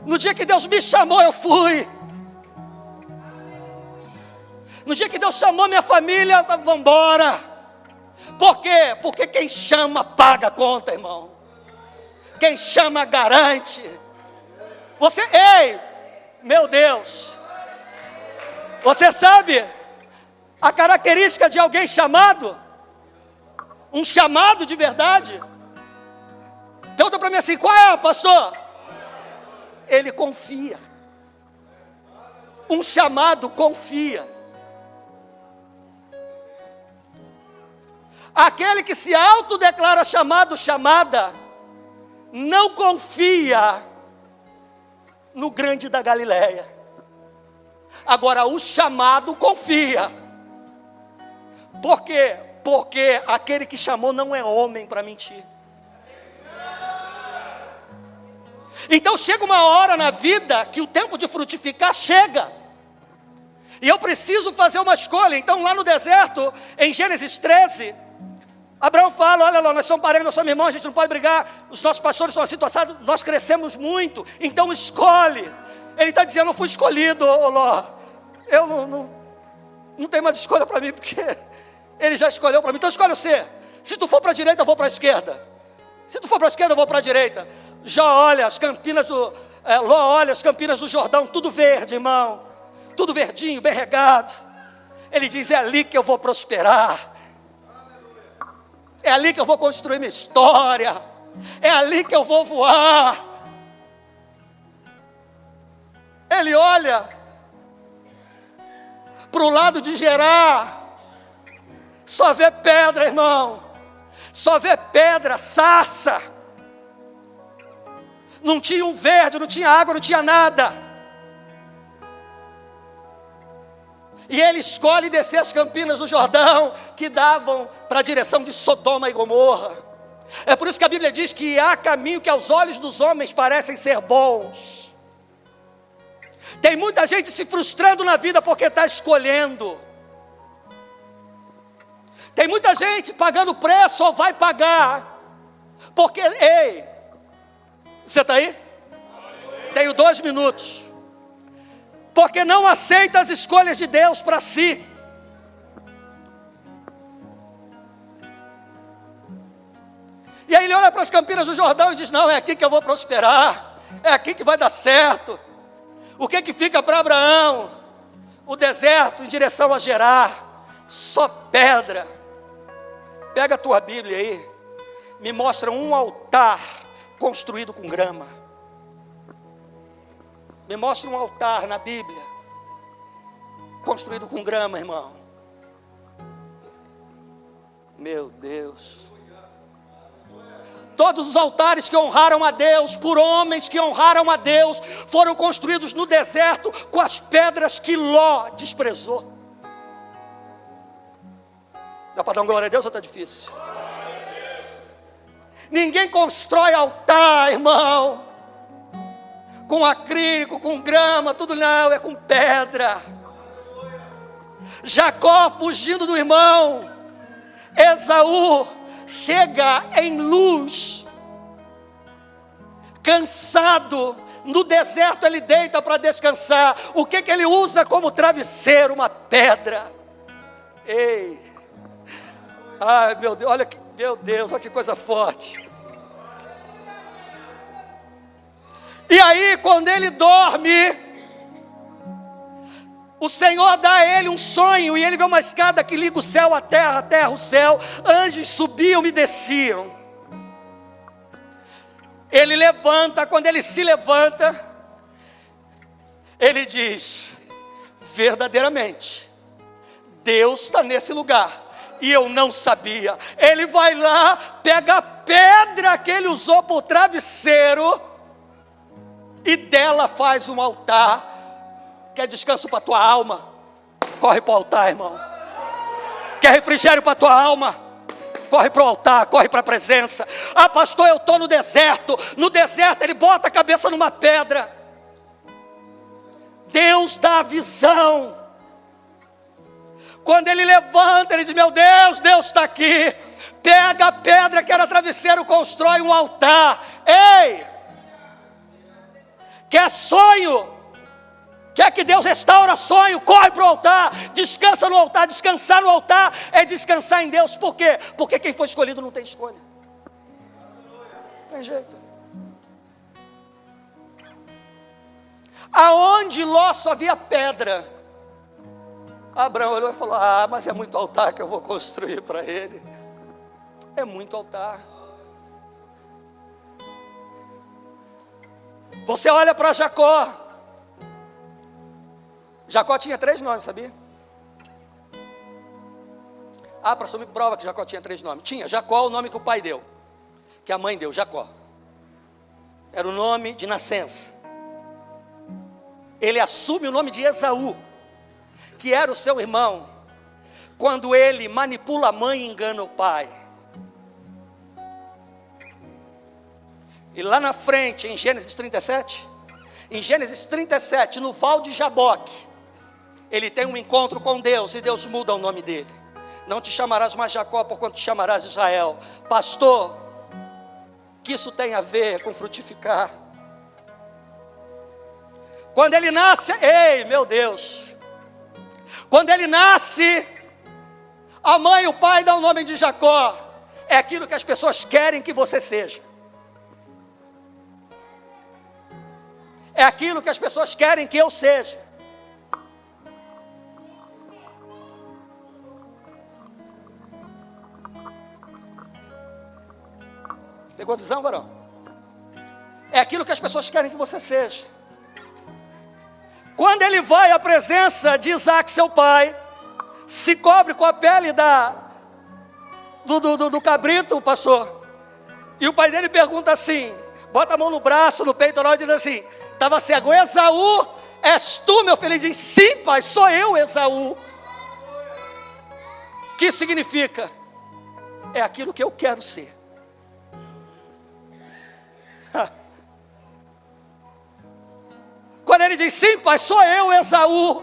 No dia que Deus me chamou eu fui. No dia que Deus chamou minha família, vamos embora. Por quê? Porque quem chama paga a conta, irmão. Quem chama garante. Você, ei, meu Deus. Você sabe a característica de alguém chamado? Um chamado de verdade? Pergunta para mim assim, qual é, pastor? Ele confia. Um chamado confia. Aquele que se autodeclara chamado, chamada, não confia no grande da Galileia. Agora o chamado confia. Por quê? Porque aquele que chamou não é homem para mentir. Então chega uma hora na vida que o tempo de frutificar chega. E eu preciso fazer uma escolha. Então lá no deserto, em Gênesis 13, Abraão fala, olha lá, nós somos parentes, nós somos irmãos, a gente não pode brigar, os nossos pastores são assim, nós crescemos muito, então escolhe. Ele está dizendo, eu fui escolhido, Ló, eu não tenho mais escolha para mim, porque ele já escolheu para mim, então escolhe você. Se tu for para a direita, eu vou para a esquerda. Se tu for para a esquerda, eu vou para a direita. Ló olha as campinas do Jordão, tudo verde, irmão, tudo verdinho, bem regado. Ele diz, é ali que eu vou prosperar. É ali que eu vou construir minha história. É ali que eu vou voar. Ele olha para o lado de Gerar, só vê pedra, irmão. Só vê pedra, sarça. Não tinha um verde, não tinha água, não tinha nada. E ele escolhe descer as campinas do Jordão, que davam para a direção de Sodoma e Gomorra. É por isso que a Bíblia diz que há caminho que aos olhos dos homens parecem ser bons. Tem muita gente se frustrando na vida porque está escolhendo. Tem muita gente pagando preço ou vai pagar. Porque, ei, você está aí? Tenho 2 minutos. Porque não aceita as escolhas de Deus para si. E aí ele olha para as campinas do Jordão e diz: não, é aqui que eu vou prosperar. É aqui que vai dar certo. O que que fica para Abraão? O deserto em direção a Gerar. Só pedra. Pega a tua Bíblia aí. Me mostra um altar construído com grama. Me mostra um altar na Bíblia construído com grama, irmão. Meu Deus. Todos os altares que honraram a Deus, por homens que honraram a Deus, foram construídos no deserto com as pedras que Ló desprezou. Dá para dar uma glória a Deus ou está difícil? Ninguém constrói altar, irmão, com acrílico, com grama, tudo não, é com pedra. Jacó fugindo do irmão Esaú, chega em Luz, cansado, no deserto ele deita para descansar. O que que ele usa como travesseiro? Uma pedra. Ei, ai meu Deus, olha que, meu Deus, olha que coisa forte. E aí, quando ele dorme, o Senhor dá a ele um sonho, e ele vê uma escada que liga o céu à terra, a terra o céu. Anjos subiam e desciam. Ele levanta, quando ele se levanta, ele diz: verdadeiramente, Deus está nesse lugar, e eu não sabia. Ele vai lá, pega a pedra que ele usou por travesseiro, e dela faz um altar. Quer descanso para a tua alma? Corre para o altar, irmão. Quer refrigério para a tua alma? Corre para o altar, corre para a presença. Ah, pastor, eu estou no deserto. No deserto ele bota a cabeça numa pedra. Deus dá a visão. Quando ele levanta, ele diz: meu Deus, Deus está aqui. Pega a pedra que era travesseiro, constrói um altar. Ei! Quer sonho? Quer que Deus restaura sonho? Corre para o altar, descansa no altar. Descansar no altar é descansar em Deus. Por quê? Porque quem foi escolhido não tem escolha. Não tem jeito. Aonde Ló só via pedra, Abraão olhou e falou: ah, mas é muito altar que eu vou construir para ele. É muito altar. Você olha para Jacó. Jacó tinha 3 nomes, sabia? Ah, pastor, me prova que Jacó tinha 3 nomes. Tinha. Jacó, o nome que o pai deu, que a mãe deu, Jacó. Era o nome de nascença. Ele assume o nome de Esaú, que era o seu irmão, quando ele manipula a mãe e engana o pai. E lá na frente, em Gênesis 37, no val de Jaboque, ele tem um encontro com Deus, e Deus muda o nome dele. Não te chamarás mais Jacó, porquanto te chamarás Israel. Pastor, que isso tem a ver com frutificar? Quando ele nasce, ei, meu Deus, quando ele nasce, a mãe e o pai dão o nome de Jacó. É aquilo que as pessoas querem que você seja. É aquilo que as pessoas querem que eu seja. Pegou a visão, varão? É aquilo que as pessoas querem que você seja. Quando ele vai à presença de Isaac, seu pai, se cobre com a pele do cabrito, pastor. E o pai dele pergunta assim, bota a mão no braço, no peitoral e diz assim, estava cego, Esaú, és tu, meu filho? Ele diz, sim, pai, sou eu, Esaú. Que significa? É aquilo que eu quero ser. Quando ele diz, sim, pai, sou eu, Esaú.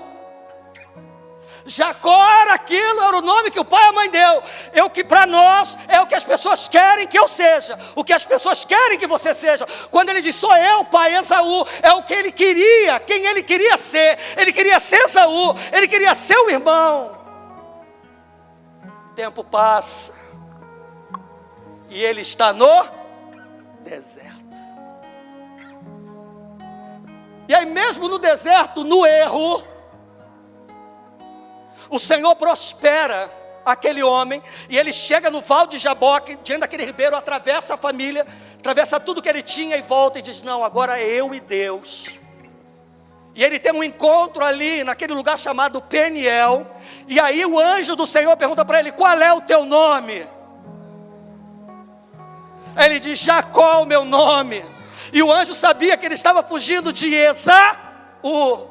Jacó era aquilo, era o nome que o pai e a mãe deu. É o que para nós é o que as pessoas querem que eu seja, o que as pessoas querem que você seja. Quando ele diz, sou eu, pai, Esaú, é o que ele queria, quem ele queria ser. Ele queria ser Esaú, ele queria ser o irmão. O tempo passa e ele está no deserto. E aí mesmo no deserto, no erro, o Senhor prospera aquele homem, e ele chega no Val de Jaboque, diante daquele ribeiro, atravessa a família, atravessa tudo que ele tinha e volta e diz, não, agora é eu e Deus. E ele tem um encontro ali, naquele lugar chamado Peniel, e aí o anjo do Senhor pergunta para ele, qual é o teu nome? Aí ele diz, Jacó, o meu nome. E o anjo sabia que ele estava fugindo de Esaú.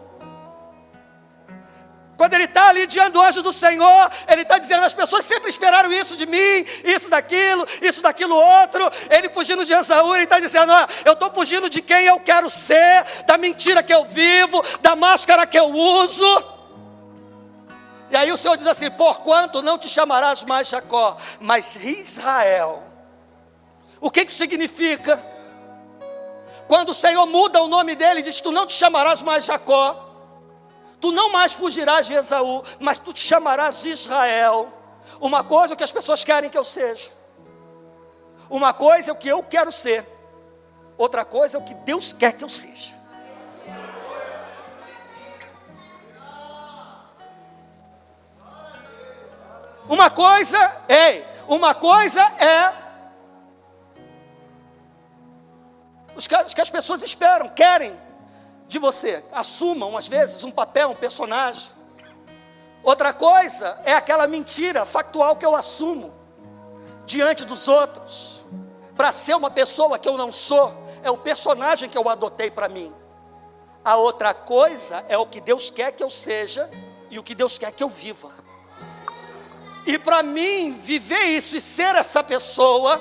Quando ele está ali diante do anjo do Senhor, ele está dizendo, as pessoas sempre esperaram isso de mim, isso daquilo outro. Ele fugindo de Esaú, ele está dizendo, eu estou fugindo de quem eu quero ser, da mentira que eu vivo, da máscara que eu uso. E aí o Senhor diz assim, porquanto não te chamarás mais Jacó, mas Israel. O que significa? Quando o Senhor muda o nome dele, diz, tu não te chamarás mais Jacó, tu não mais fugirás de Esaú, mas tu te chamarás de Israel. Uma coisa é o que as pessoas querem que eu seja, uma coisa é o que eu quero ser, outra coisa é o que Deus quer que eu seja. Uma coisa é o que as pessoas esperam, querem de você. Assumam, às vezes, um papel, um personagem. Outra coisa é aquela mentira factual que eu assumo diante dos outros, para ser uma pessoa que eu não sou. É o personagem que eu adotei para mim. A outra coisa é o que Deus quer que eu seja e o que Deus quer que eu viva. E para mim, viver isso e ser essa pessoa,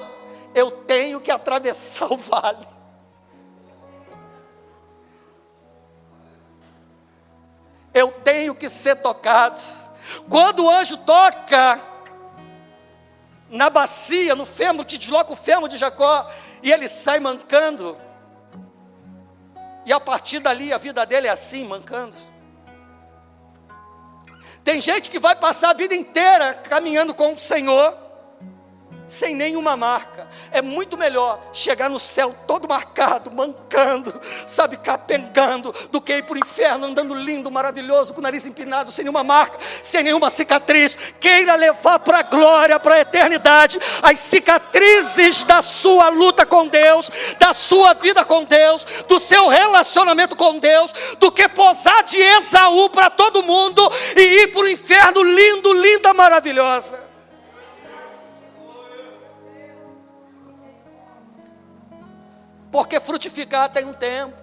eu tenho que atravessar o vale. Eu tenho que ser tocado. Quando o anjo toca na bacia, no fêmur, que desloca o fêmur de Jacó, e ele sai mancando, e a partir dali a vida dele é assim, mancando. Tem gente que vai passar a vida inteira caminhando com o Senhor, sem nenhuma marca. É muito melhor chegar no céu todo marcado, mancando, sabe, capengando, do que ir para o inferno andando lindo, maravilhoso, com o nariz empinado, sem nenhuma marca, sem nenhuma cicatriz. Queira levar para a glória, para a eternidade, as cicatrizes da sua luta com Deus, da sua vida com Deus, do seu relacionamento com Deus, do que posar de Esaú para todo mundo e ir para o inferno lindo, linda, maravilhosa. Porque frutificar tem um tempo.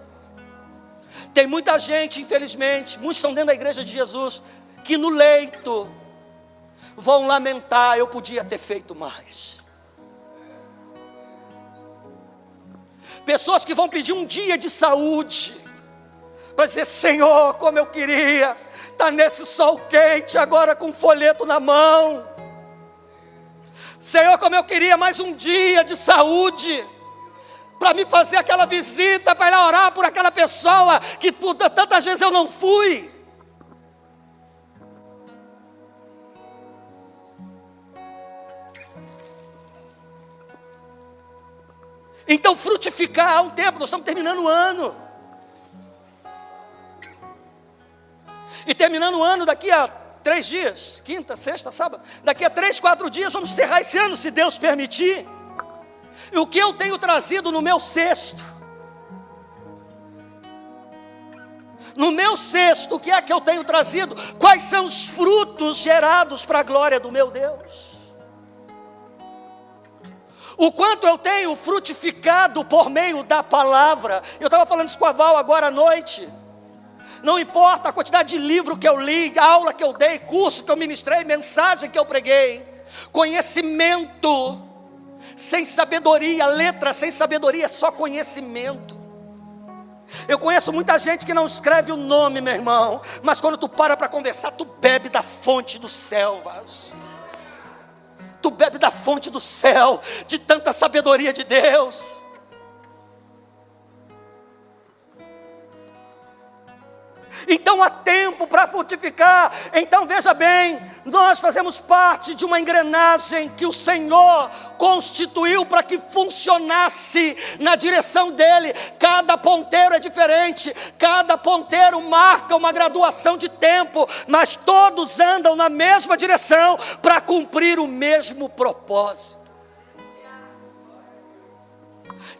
Tem muita gente, infelizmente, muitos estão dentro da igreja de Jesus, que no leito vão lamentar, eu podia ter feito mais. Pessoas que vão pedir um dia de saúde, para dizer, Senhor, como eu queria estar nesse sol quente, agora com um folheto na mão. Senhor, como eu queria mais um dia de saúde, para me fazer aquela visita, para ir lá orar por aquela pessoa que tantas vezes eu não fui. Então frutificar há um tempo, nós estamos terminando o ano. E terminando o ano daqui a 3 dias, quinta, sexta, sábado, daqui a 3, 4 dias vamos encerrar esse ano, se Deus permitir. E o que eu tenho trazido no meu cesto? No meu cesto, o que é que eu tenho trazido? Quais são os frutos gerados para a glória do meu Deus? O quanto eu tenho frutificado por meio da palavra. Eu estava falando isso com a Val agora à noite. Não importa a quantidade de livro que eu li, aula que eu dei, curso que eu ministrei, mensagem que eu preguei. Conhecimento sem sabedoria, letra sem sabedoria, só conhecimento. Eu conheço muita gente que não escreve o nome, meu irmão, mas quando tu para conversar, tu bebe da fonte do céu, vaso. Tu bebe da fonte do céu, de tanta sabedoria de Deus. Então há tempo para frutificar. Então veja bem, nós fazemos parte de uma engrenagem que o Senhor constituiu para que funcionasse na direção dele. Cada ponteiro é diferente, cada ponteiro marca uma graduação de tempo, mas todos andam na mesma direção para cumprir o mesmo propósito.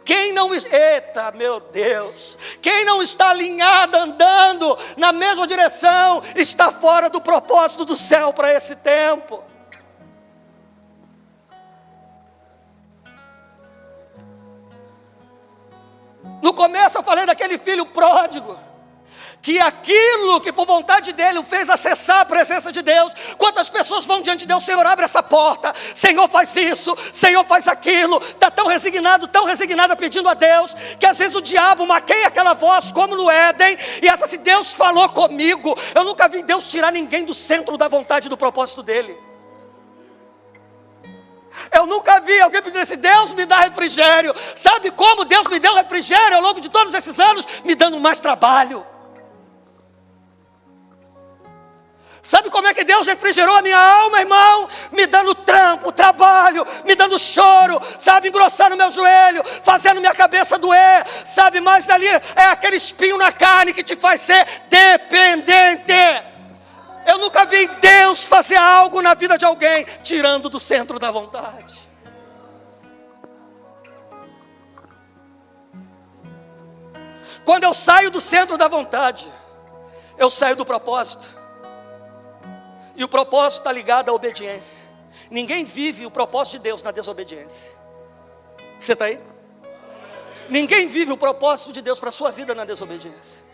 Quem não, eita meu Deus, quem não está alinhado, andando na mesma direção, está fora do propósito do céu para esse tempo. No começo eu falei daquele filho pródigo, que aquilo que por vontade dele o fez acessar a presença de Deus. Quantas pessoas vão diante de Deus: Senhor, abre essa porta, Senhor, faz isso, Senhor, faz aquilo. Está tão resignada pedindo a Deus, que às vezes o diabo maqueia aquela voz como no Éden, e essa assim: Deus falou comigo. Eu nunca vi Deus tirar ninguém do centro da vontade e do propósito dele. Eu nunca vi alguém pedir assim: Deus me dá refrigério. Sabe como Deus me deu refrigério ao longo de todos esses anos? Me dando mais trabalho. Sabe como é que Deus refrigerou a minha alma, irmão? Me dando trampo, trabalho, me dando choro, sabe, engrossando meu joelho, fazendo minha cabeça doer, sabe, mas ali é aquele espinho na carne que te faz ser dependente. Eu nunca vi Deus fazer algo na vida de alguém tirando do centro da vontade. Quando eu saio do centro da vontade, eu saio do propósito. E o propósito está ligado à obediência. Ninguém vive o propósito de Deus na desobediência. Você está aí? Ninguém vive o propósito de Deus para a sua vida na desobediência.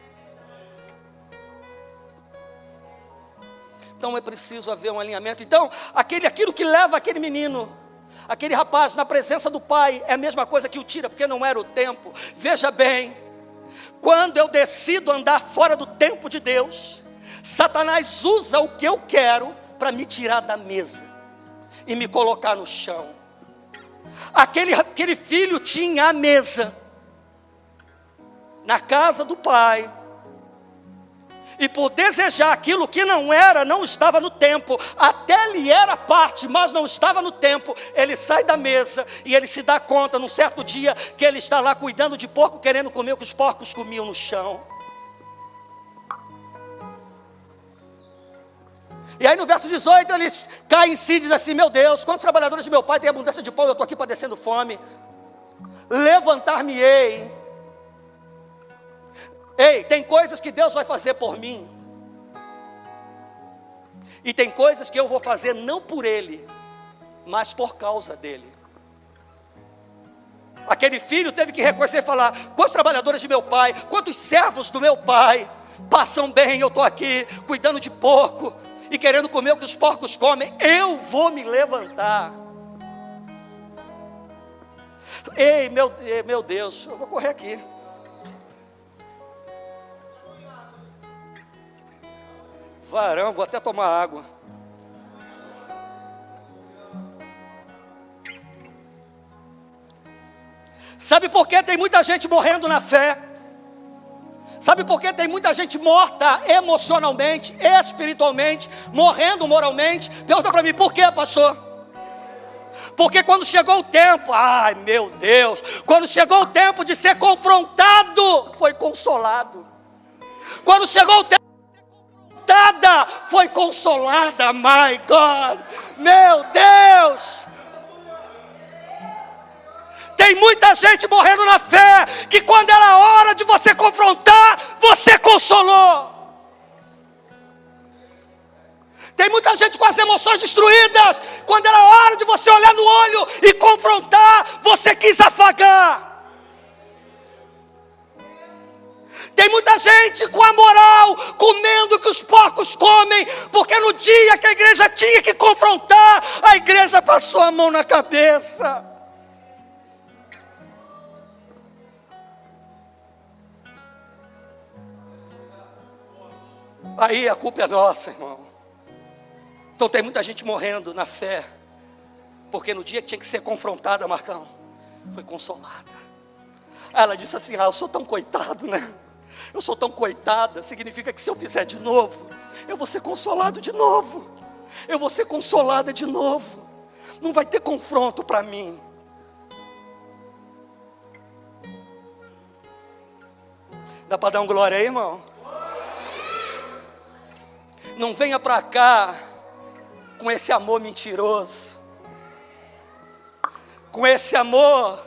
Então é preciso haver um alinhamento. Então, aquilo que leva aquele menino, aquele rapaz na presença do pai, é a mesma coisa que o tira, porque não era o tempo. Veja bem, quando eu decido andar fora do tempo de Deus, Satanás usa o que eu quero para me tirar da mesa e me colocar no chão. Aquele filho tinha a mesa na casa do pai, e por desejar aquilo que não era, não estava no tempo, até lhe era parte, mas não estava no tempo, ele sai da mesa e ele se dá conta num certo dia que ele está lá cuidando de porco, querendo comer o que os porcos comiam no chão. E aí no verso 18 eles caem em si e dizem assim: meu Deus, quantos trabalhadores de meu pai têm abundância de pão, eu estou aqui padecendo fome. Levantar-me-ei. Ei, tem coisas que Deus vai fazer por mim, e tem coisas que eu vou fazer não por Ele, mas por causa dEle. Aquele filho teve que reconhecer e falar: quantos trabalhadores de meu pai, quantos servos do meu pai passam bem, eu estou aqui cuidando de porco e querendo comer o que os porcos comem, eu vou me levantar. Ei, meu Deus, eu vou correr aqui. Varão, vou até tomar água. Sabe por que tem muita gente morrendo na fé? Sabe por que tem muita gente morta emocionalmente, espiritualmente, morrendo moralmente? Pergunta para mim: por quê, pastor? Porque quando chegou o tempo, ai meu Deus, quando chegou o tempo de ser confrontado, foi consolado. Quando chegou o tempo de ser confrontada, foi consolada. My God, meu Deus. Tem muita gente morrendo na fé, que quando era hora de você confrontar, você consolou. Tem muita gente com as emoções destruídas, quando era hora de você olhar no olho e confrontar, você quis afagar. Tem muita gente com a moral, comendo o que os porcos comem, porque no dia que a igreja tinha que confrontar, a igreja passou a mão na cabeça. Aí a culpa é nossa, irmão. Então tem muita gente morrendo na fé, porque no dia que tinha que ser confrontada, Marcão, foi consolada. Ela disse assim: eu sou tão coitado, né? Eu sou tão coitada, significa que se eu fizer de novo, eu vou ser consolado de novo. Eu vou ser consolada de novo. Não vai ter confronto para mim. Dá para dar um glória aí, irmão? Não venha para cá com esse amor mentiroso, com esse amor,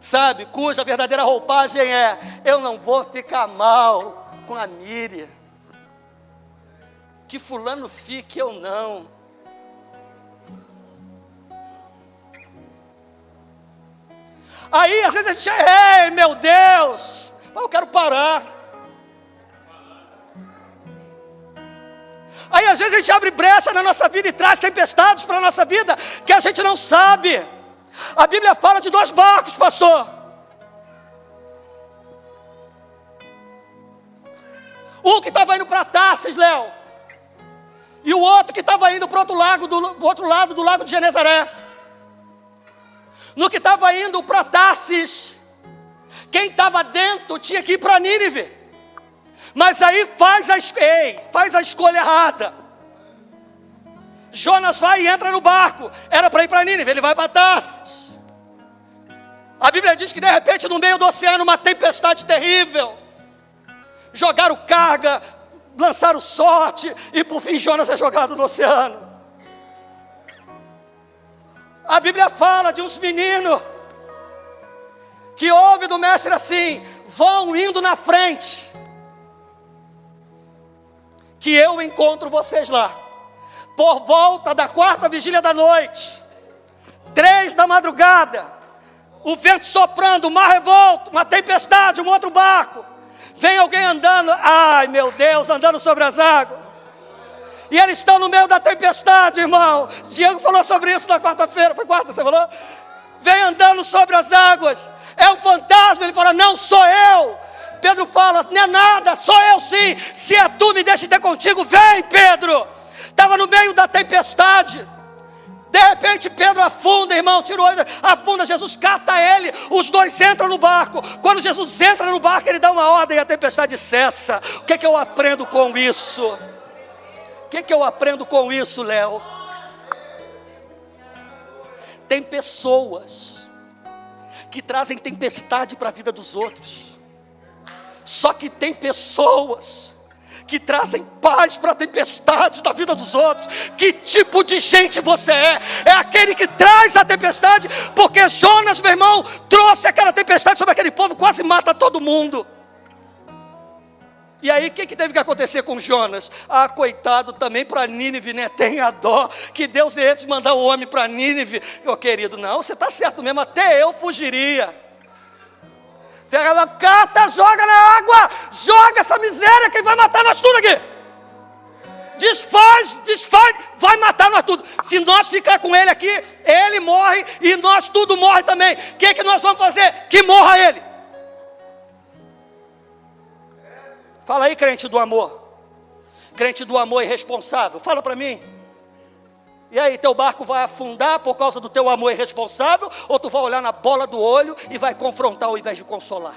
sabe, cuja verdadeira roupagem é: eu não vou ficar mal com a Miriam, que fulano fique, eu não. Aí às vezes a gente, ei, meu Deus, eu quero parar. Aí às vezes a gente abre brecha na nossa vida e traz tempestades para a nossa vida que a gente não sabe. A Bíblia fala de 2 barcos, pastor. Um que estava indo para Tarsis, Léo, e o outro que estava indo para o outro lado do lago de Genezaré. No que estava indo para Tarsis, quem estava dentro tinha que ir para Nínive. Mas aí faz a escolha errada. Jonas vai e entra no barco. Era para ir para Nínive, ele vai para Tarsis. A Bíblia diz que de repente no meio do oceano uma tempestade terrível. Jogaram carga, lançaram sorte e por fim Jonas é jogado no oceano. A Bíblia fala de uns meninos que ouve do mestre assim: vão indo na frente, que eu encontro vocês lá. Por volta da 4ª vigília da noite, 3 da madrugada, o vento soprando, o mar revolto, uma tempestade, um outro barco. Vem alguém andando, ai meu Deus, andando sobre as águas. E eles estão no meio da tempestade, irmão. Diego falou sobre isso na quarta-feira, foi quarta, você falou? Vem andando sobre as águas, é um fantasma. Ele fala: não sou eu. Pedro fala: não é nada, sou eu sim. Se é tu, me deixa ter contigo. Vem, Pedro. Estava no meio da tempestade. De repente Pedro afunda, irmão, afunda, Jesus cata ele, os dois entram no barco. Quando Jesus entra no barco, ele dá uma ordem e a tempestade cessa. O que é que eu aprendo com isso? O que é que eu aprendo com isso, Léo? Tem pessoas que trazem tempestade para a vida dos outros. Só que tem pessoas que trazem paz para a tempestade da vida dos outros. Que tipo de gente você é? É aquele que traz a tempestade, porque Jonas, meu irmão, trouxe aquela tempestade sobre aquele povo, quase mata todo mundo. E aí o que teve que acontecer com Jonas? Ah, coitado, também para Nínive, né? Tenha dó, que Deus é esse de mandar o homem para Nínive. Meu querido, não, você está certo mesmo, até eu fugiria. Ela cata, joga na água, joga essa miséria que vai matar nós tudo aqui. Desfaz, vai matar nós tudo. Se nós ficar com ele aqui, ele morre e nós tudo morre também. O que nós vamos fazer? Que morra ele. Fala aí, crente do amor. Crente do amor irresponsável, fala para mim. E aí, teu barco vai afundar por causa do teu amor irresponsável? Ou tu vai olhar na bola do olho e vai confrontar ao invés de consolar?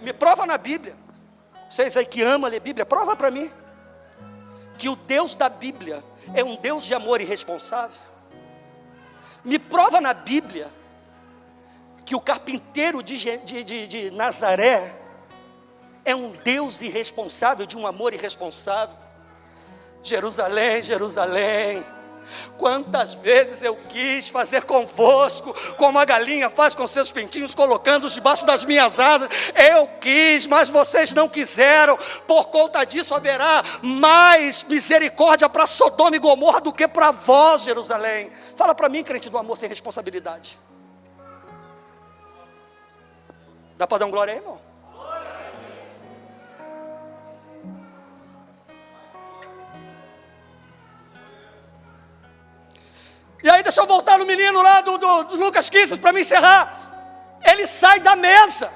Me prova na Bíblia. Vocês aí que amam ler Bíblia, prova para mim que o Deus da Bíblia é um Deus de amor irresponsável. Me prova na Bíblia que o carpinteiro de Nazaré é um Deus irresponsável, de um amor irresponsável. Jerusalém, Jerusalém, Quantas vezes eu quis fazer convosco, como a galinha faz com seus pintinhos, colocando-os debaixo das minhas asas. Eu quis, mas vocês não quiseram. Por conta disso haverá mais misericórdia para Sodoma e Gomorra do que para vós, Jerusalém. Fala para mim, crente do amor sem responsabilidade. Dá para dar um glória aí, irmão? E aí deixa eu voltar no menino lá do Lucas 15 para me encerrar. Ele sai da mesa,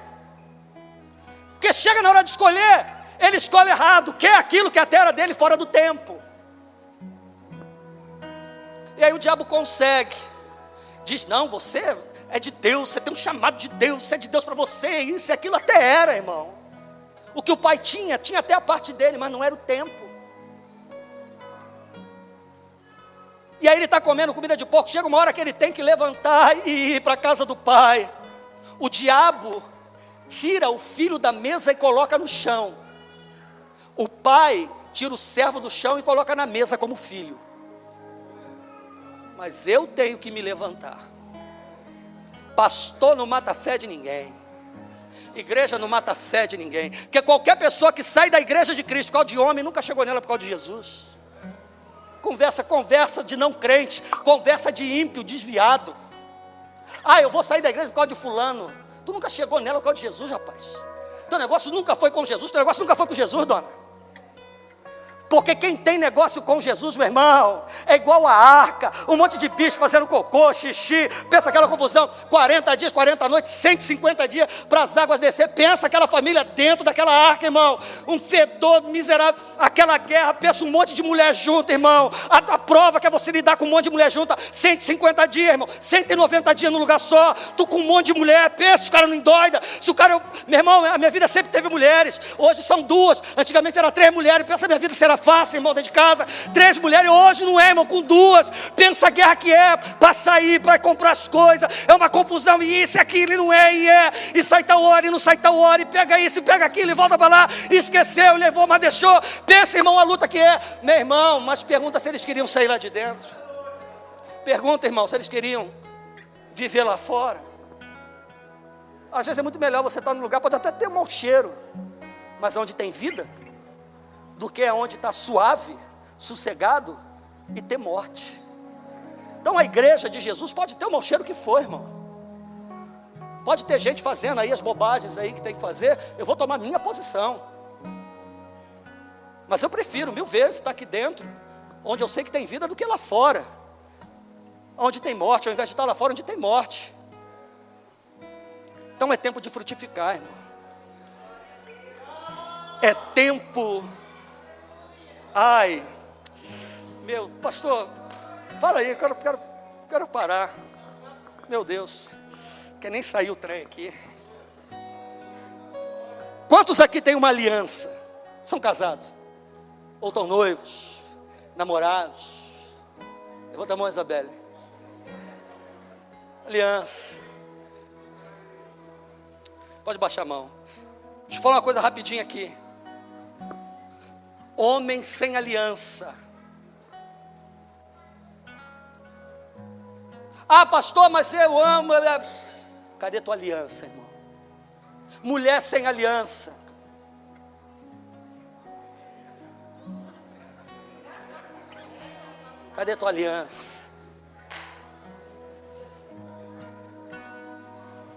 porque chega na hora de escolher, ele escolhe errado, quer aquilo que até era dele fora do tempo. E aí o diabo consegue, diz, não, você é de Deus, você tem um chamado de Deus, você é de Deus para você, isso e aquilo até era, irmão. O que o pai tinha até a parte dele, mas não era o tempo. E aí ele está comendo comida de porco, chega uma hora que ele tem que levantar e ir para a casa do pai. O diabo tira o filho da mesa e coloca no chão. O pai tira o servo do chão e coloca na mesa como filho. Mas eu tenho que me levantar. Pastor não mata a fé de ninguém. Igreja não mata a fé de ninguém. Porque qualquer pessoa que sai da igreja de Cristo por causa de homem, nunca chegou nela por causa de Jesus. Conversa de não crente, conversa de ímpio, desviado. Eu vou sair da igreja por causa de fulano. Tu nunca chegou nela por causa de Jesus, rapaz. Teu negócio nunca foi com Jesus, teu negócio nunca foi com Jesus, dona. Porque quem tem negócio com Jesus, meu irmão, é igual a arca, um monte de bicho fazendo cocô, xixi, pensa aquela confusão, 40 dias, 40 noites, 150 dias para as águas descer, pensa aquela família dentro daquela arca, irmão, um fedor miserável, aquela guerra, pensa um monte de mulher junto, irmão, a prova que é você lidar com um monte de mulher junta, 150 dias, irmão, 190 dias no lugar só, tu com um monte de mulher, pensa, o cara não endoida, se o cara, meu irmão, a minha vida sempre teve mulheres, hoje são 2, antigamente era 3 mulheres, pensa a minha vida será fácil, irmão, dentro de casa, 3 mulheres, hoje não é, irmão, com 2, pensa a guerra que é, para sair, para comprar as coisas, é uma confusão, e isso, e aquilo, e não é, e sai tal hora, e não sai tal hora, e pega isso, e pega aquilo, e volta para lá, e esqueceu, levou, mas deixou, pensa, irmão, a luta que é, meu irmão, mas pergunta se eles queriam sair lá de dentro, pergunta, irmão, se eles queriam viver lá fora. Às vezes é muito melhor você estar num lugar, pode até ter um mau cheiro, mas onde tem vida, do que onde está suave, sossegado e ter morte. Então a igreja de Jesus pode ter o mau cheiro que for, irmão. Pode ter gente fazendo aí as bobagens aí que tem que fazer. Eu vou tomar minha posição. Mas eu prefiro 1000 vezes estar aqui dentro, onde eu sei que tem vida, do que lá fora, onde tem morte, ao invés de estar lá fora onde tem morte. Então é tempo de frutificar, irmão. É tempo. Meu pastor, fala aí, quero parar. Meu Deus, que nem saiu o trem aqui. Quantos aqui têm uma aliança? São casados? Ou estão noivos? Namorados? Levanta a mão, Isabelle. Aliança. Pode baixar a mão. Deixa eu falar uma coisa rapidinho aqui. Homem sem aliança. Pastor, mas eu amo. Cadê tua aliança, irmão? Mulher sem aliança. Cadê tua aliança?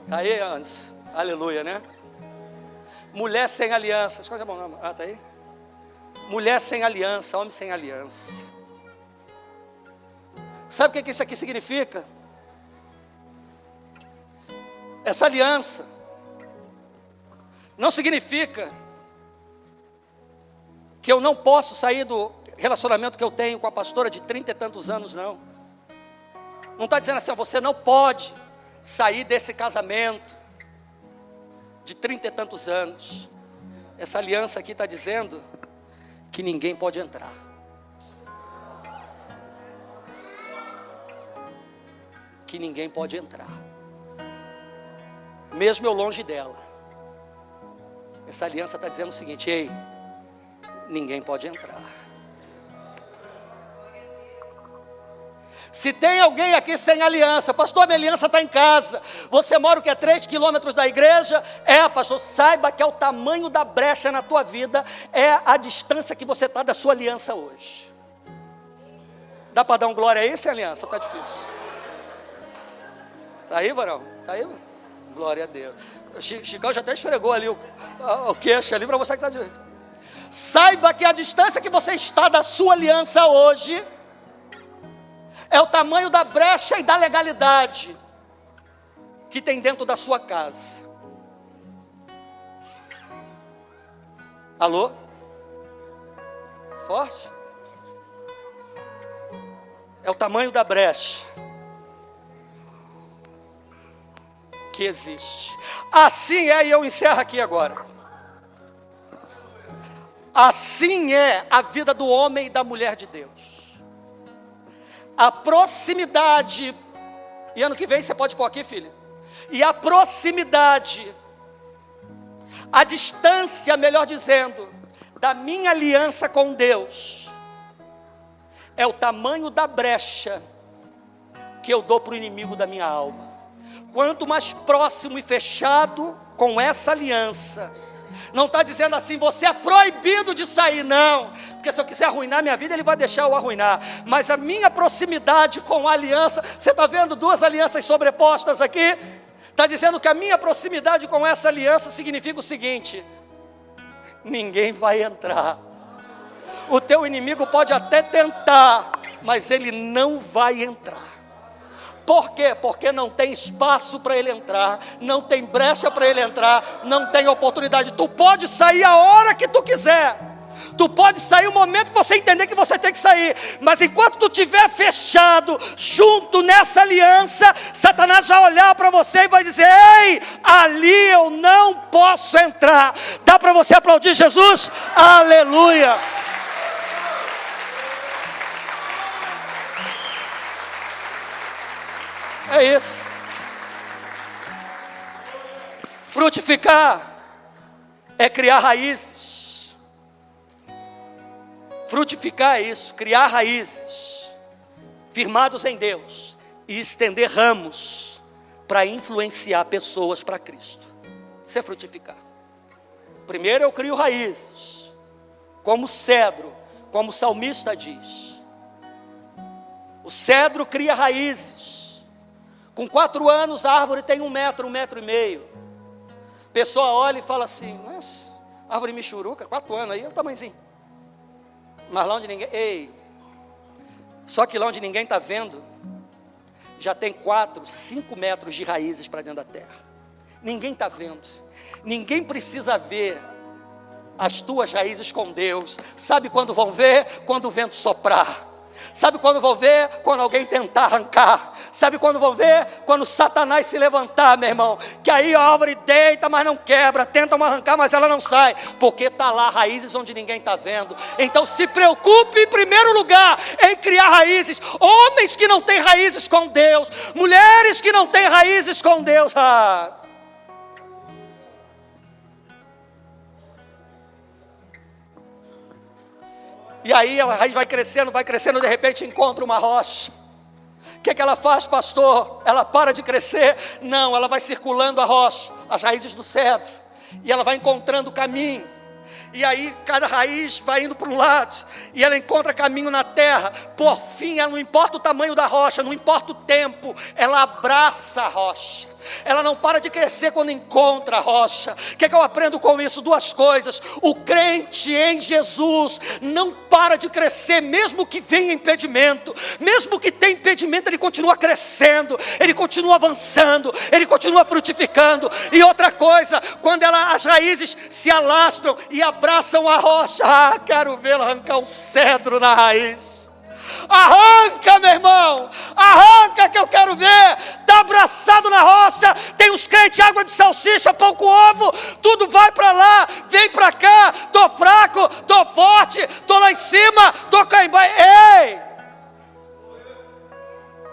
Está aí, Anderson? Aleluia, né? Mulher sem aliança. Escolhe a mão, não. Tá aí? Mulher sem aliança, homem sem aliança. Sabe o que isso aqui significa? Essa aliança não significa que eu não posso sair do relacionamento que eu tenho com a pastora de 30 e tantos anos, não. Não está dizendo assim, você não pode sair desse casamento de 30 e tantos anos. Essa aliança aqui está dizendo que ninguém pode entrar. Que ninguém pode entrar. Mesmo eu longe dela. Essa aliança está dizendo o seguinte: ei, ninguém pode entrar. Se tem alguém aqui sem aliança, pastor, minha aliança está em casa. Você mora o que é 3 quilômetros da igreja? Pastor, saiba que é o tamanho da brecha na tua vida, é a distância que você está da sua aliança hoje. Dá para dar um glória aí sem aliança? Está difícil. Está aí, varão? Está aí? Glória a Deus. O Chicão já até esfregou ali o queixo ali para você que está de... Saiba que a distância que você está da sua aliança hoje é o tamanho da brecha e da legalidade que tem dentro da sua casa. Alô? Forte? É o tamanho da brecha que existe. Assim é, e eu encerro aqui agora. Assim é a vida do homem e da mulher de Deus. A proximidade, e ano que vem você pode pôr aqui, filha. E a proximidade, a distância, melhor dizendo, da minha aliança com Deus, é o tamanho da brecha que eu dou para o inimigo da minha alma. Quanto mais próximo e fechado com essa aliança, não está dizendo assim, você é proibido de sair, não, porque se eu quiser arruinar minha vida, ele vai deixar eu arruinar, mas a minha proximidade com a aliança, você está vendo 2 alianças sobrepostas aqui, está dizendo que a minha proximidade com essa aliança significa o seguinte: ninguém vai entrar, o teu inimigo pode até tentar, mas ele não vai entrar. Por quê? Porque não tem espaço para ele entrar, não tem brecha para ele entrar, não tem oportunidade. Tu pode sair a hora que tu quiser, tu pode sair o momento que você entender que você tem que sair, mas enquanto tu estiver fechado, junto nessa aliança, Satanás vai olhar para você e vai dizer: ei, ali eu não posso entrar. Dá para você aplaudir Jesus? Aleluia! É isso. Frutificar é criar raízes. Frutificar é isso, criar raízes, firmados em Deus, e estender ramos para influenciar pessoas para Cristo. Isso é frutificar. Primeiro eu crio raízes, como cedro, como o salmista diz. O cedro cria raízes. Com 4 anos a árvore tem 1 metro, 1,5 metros. A pessoa olha e fala assim: mas árvore michuruca, 4 anos aí, é o tamanhozinho. Mas lá onde ninguém... Só que lá onde ninguém está vendo, já tem 4, 5 metros de raízes para dentro da terra. Ninguém está vendo. Ninguém precisa ver as tuas raízes com Deus. Sabe quando vão ver? Quando o vento soprar. Sabe quando vão ver? Quando alguém tentar arrancar. Sabe quando vão ver? Quando Satanás se levantar, meu irmão, que aí a árvore deita, mas não quebra, tentam arrancar, mas ela não sai, porque está lá raízes onde ninguém está vendo. Então se preocupe em primeiro lugar em criar raízes. Homens que não têm raízes com Deus, mulheres que não têm raízes com Deus, E aí a raiz vai crescendo, de repente encontra uma rocha. O que ela faz, pastor? Ela para de crescer? Não, ela vai circulando a rocha, as raízes do cedro, e ela vai encontrando o caminho. E aí cada raiz vai indo para um lado, e ela encontra caminho na terra. Por fim, ela não importa o tamanho da rocha, não importa o tempo, ela abraça a rocha. Ela não para de crescer quando encontra a rocha. O que eu aprendo com isso? 2 coisas. O crente em Jesus não para de crescer, mesmo que venha impedimento. Mesmo que tenha impedimento, ele continua crescendo, ele continua avançando, ele continua frutificando. E outra coisa, quando as raízes se alastram e abraçam a rocha, quero vê-lo arrancar um cedro na raiz. Arranca, meu irmão, arranca, que eu quero ver. Está abraçado na rocha. Tem uns crentes, água de salsicha, pouco ovo, tudo vai para lá, vem para cá. Estou fraco, estou forte, estou lá em cima, estou cá embaixo. Ei,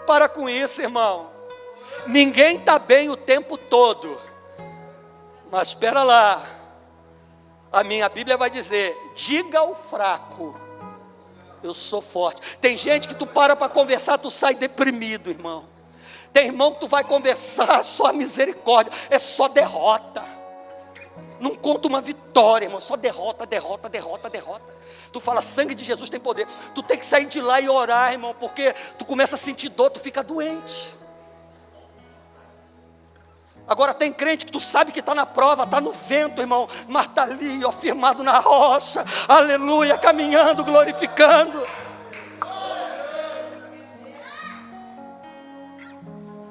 para com isso, irmão. Ninguém está bem o tempo todo. Mas espera lá, a minha Bíblia vai dizer: diga ao fraco Eu sou forte. Tem gente que tu para conversar, tu sai deprimido, irmão. Tem irmão que tu vai conversar, só misericórdia, é só derrota. Não conta uma vitória, irmão, só derrota, derrota, derrota, derrota. Tu fala, sangue de Jesus tem poder. Tu tem que sair de lá e orar, irmão, porque tu começa a sentir dor, tu fica doente. Agora tem crente que tu sabe que está na prova, está no vento, irmão, mas está ali, ó, firmado na rocha, aleluia, caminhando, glorificando.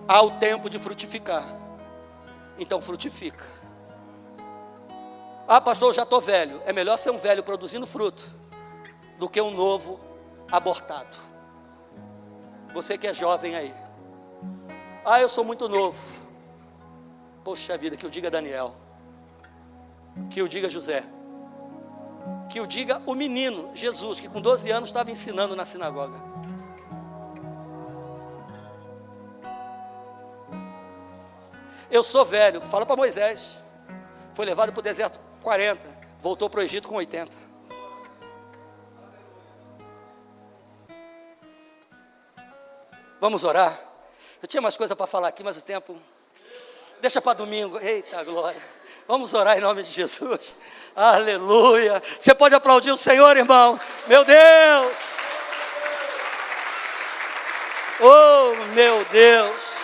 Há o tempo de frutificar, então frutifica. Ah, pastor, eu já estou velho. É melhor ser um velho produzindo fruto do que um novo abortado. Você que é jovem aí. Ah, eu sou muito novo. Poxa vida, que eu diga Daniel, que eu diga José, que eu diga o menino Jesus, que com 12 anos estava ensinando na sinagoga. Eu sou velho, fala para Moisés, foi levado para o deserto 40, voltou para o Egito com 80. Vamos orar? Eu tinha mais coisa para falar aqui, mas o tempo... Deixa para domingo, eita glória. Vamos orar em nome de Jesus. Aleluia. Você pode aplaudir o Senhor, irmão. Meu Deus. Oh, meu Deus.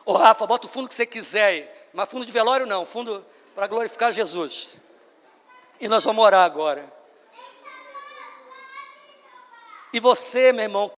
Ô Rafa, bota o fundo que você quiser aí. Mas fundo de velório não, fundo para glorificar Jesus. E nós vamos orar agora. E você, meu irmão,